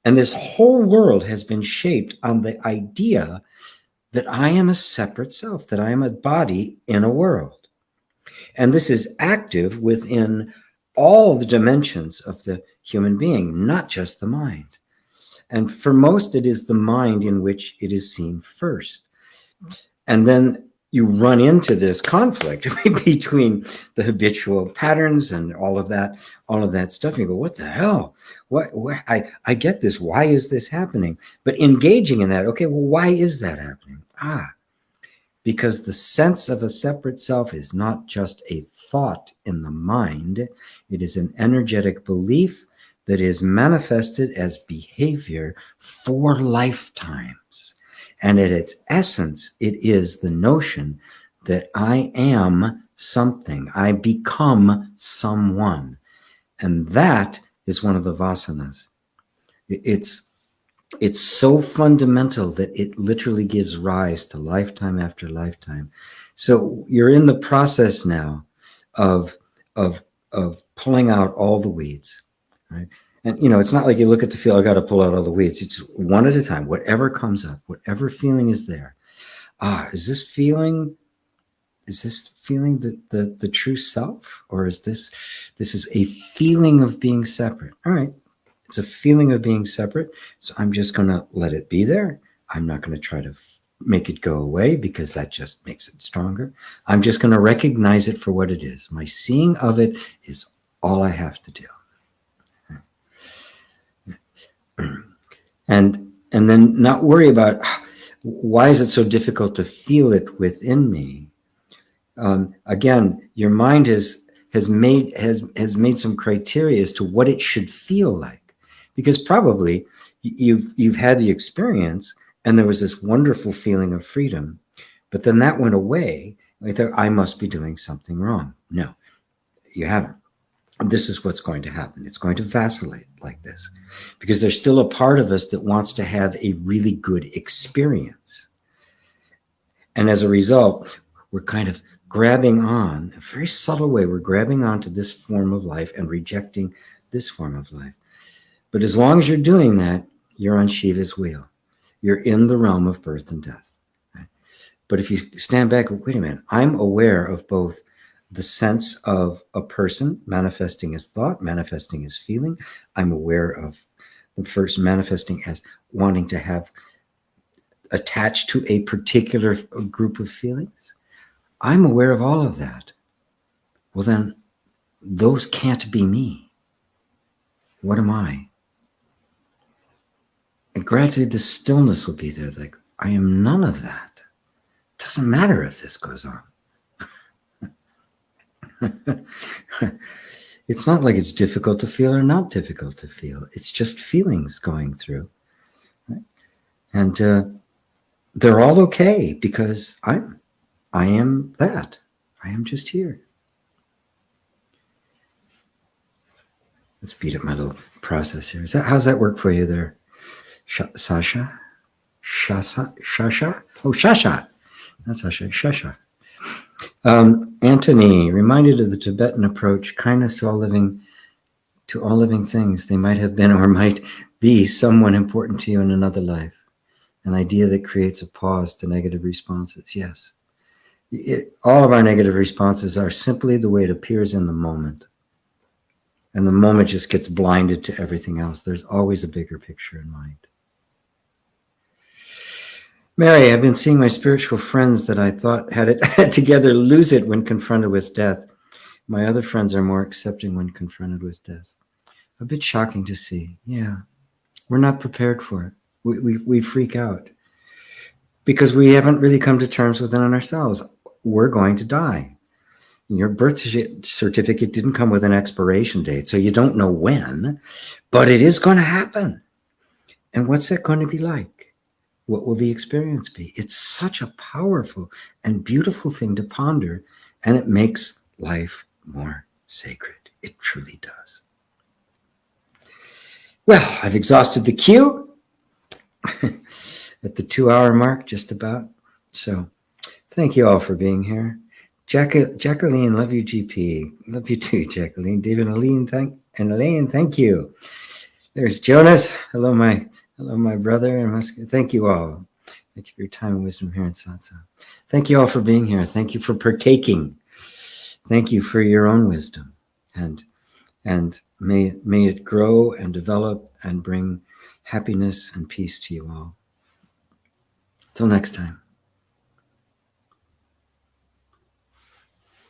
And this whole world has been shaped on the idea that I am a separate self, that I am a body in a world. And this is active within all the dimensions of the human being, not just the mind. And for most, it is the mind in which it is seen first. And then you run into this conflict between the habitual patterns and all of that stuff. And you go, what the hell? I get this. Why is this happening? But engaging in that, okay, well, why is that happening? Because the sense of a separate self is not just a thought in the mind. It is an energetic belief that is manifested as behavior for lifetimes. And at its essence, it is the notion that I am something. I become someone. And that is one of the vasanas. It's so fundamental that it literally gives rise to lifetime after lifetime. So you're in the process now of pulling out all the weeds, right? And it's not like you look at the field, I got to pull out all the weeds. It's just one at a time. Whatever comes up, whatever feeling is there. Is this feeling the true self, or is this is a feeling of being separate? All right. It's a feeling of being separate. So I'm just going to let it be there. I'm not going to try to make it go away because that just makes it stronger. I'm just going to recognize it for what it is. My seeing of it is all I have to do. And then not worry about why is it so difficult to feel it within me. Again, your mind has made some criteria as to what it should feel like, because probably you've had the experience and there was this wonderful feeling of freedom, but then that went away. I thought I must be doing something wrong. No, you haven't. This is what's going to happen. It's going to vacillate like this because there's still a part of us that wants to have a really good experience. And as a result, we're kind of grabbing on, a very subtle way, we're grabbing on to this form of life and rejecting this form of life. But as long as you're doing that, you're on Shiva's wheel. You're in the realm of birth and death. Right? But if you stand back, wait a minute, I'm aware of both the sense of a person manifesting as thought, manifesting as feeling. I'm aware of the first manifesting as wanting to have attached to a particular group of feelings. I'm aware of all of that. Well, then those can't be me. What am I? And gradually the stillness will be there. Like, I am none of that. It doesn't matter if this goes on. It's not like it's difficult to feel or not difficult to feel. It's just feelings going through. Right? And they're all okay because I am that. I am just here. Let's speed up my little process here. How's that work for you there, Sasha? Shasha? Oh, Shasha. Not Sasha, Shasha. Anthony, reminded of the Tibetan approach, kindness to all living things. They might have been or might be someone important to you in another life. An idea that creates a pause to negative responses. Yes. All of our negative responses are simply the way it appears in the moment. And the moment just gets blinded to everything else. There's always a bigger picture in mind. Mary, I've been seeing my spiritual friends that I thought had it together lose it when confronted with death. My other friends are more accepting when confronted with death. A bit shocking to see. Yeah, we're not prepared for it. We freak out because we haven't really come to terms within ourselves. We're going to die. Your birth certificate didn't come with an expiration date, so you don't know when, but it is going to happen. And what's that going to be like? What will the experience be? It's such a powerful and beautiful thing to ponder, and it makes life more sacred. It truly does. Well, I've exhausted the queue at the 2-hour mark, just about. So thank you all for being here. Jacqueline, love you, GP. Love you too, Jacqueline. David and Elaine, thank you. There's Jonas. Hello, my brother. And thank you all. Thank you for your time and wisdom here in Satsang. Thank you all for being here. Thank you for partaking. Thank you for your own wisdom. And may it grow and develop and bring happiness and peace to you all. Till next time.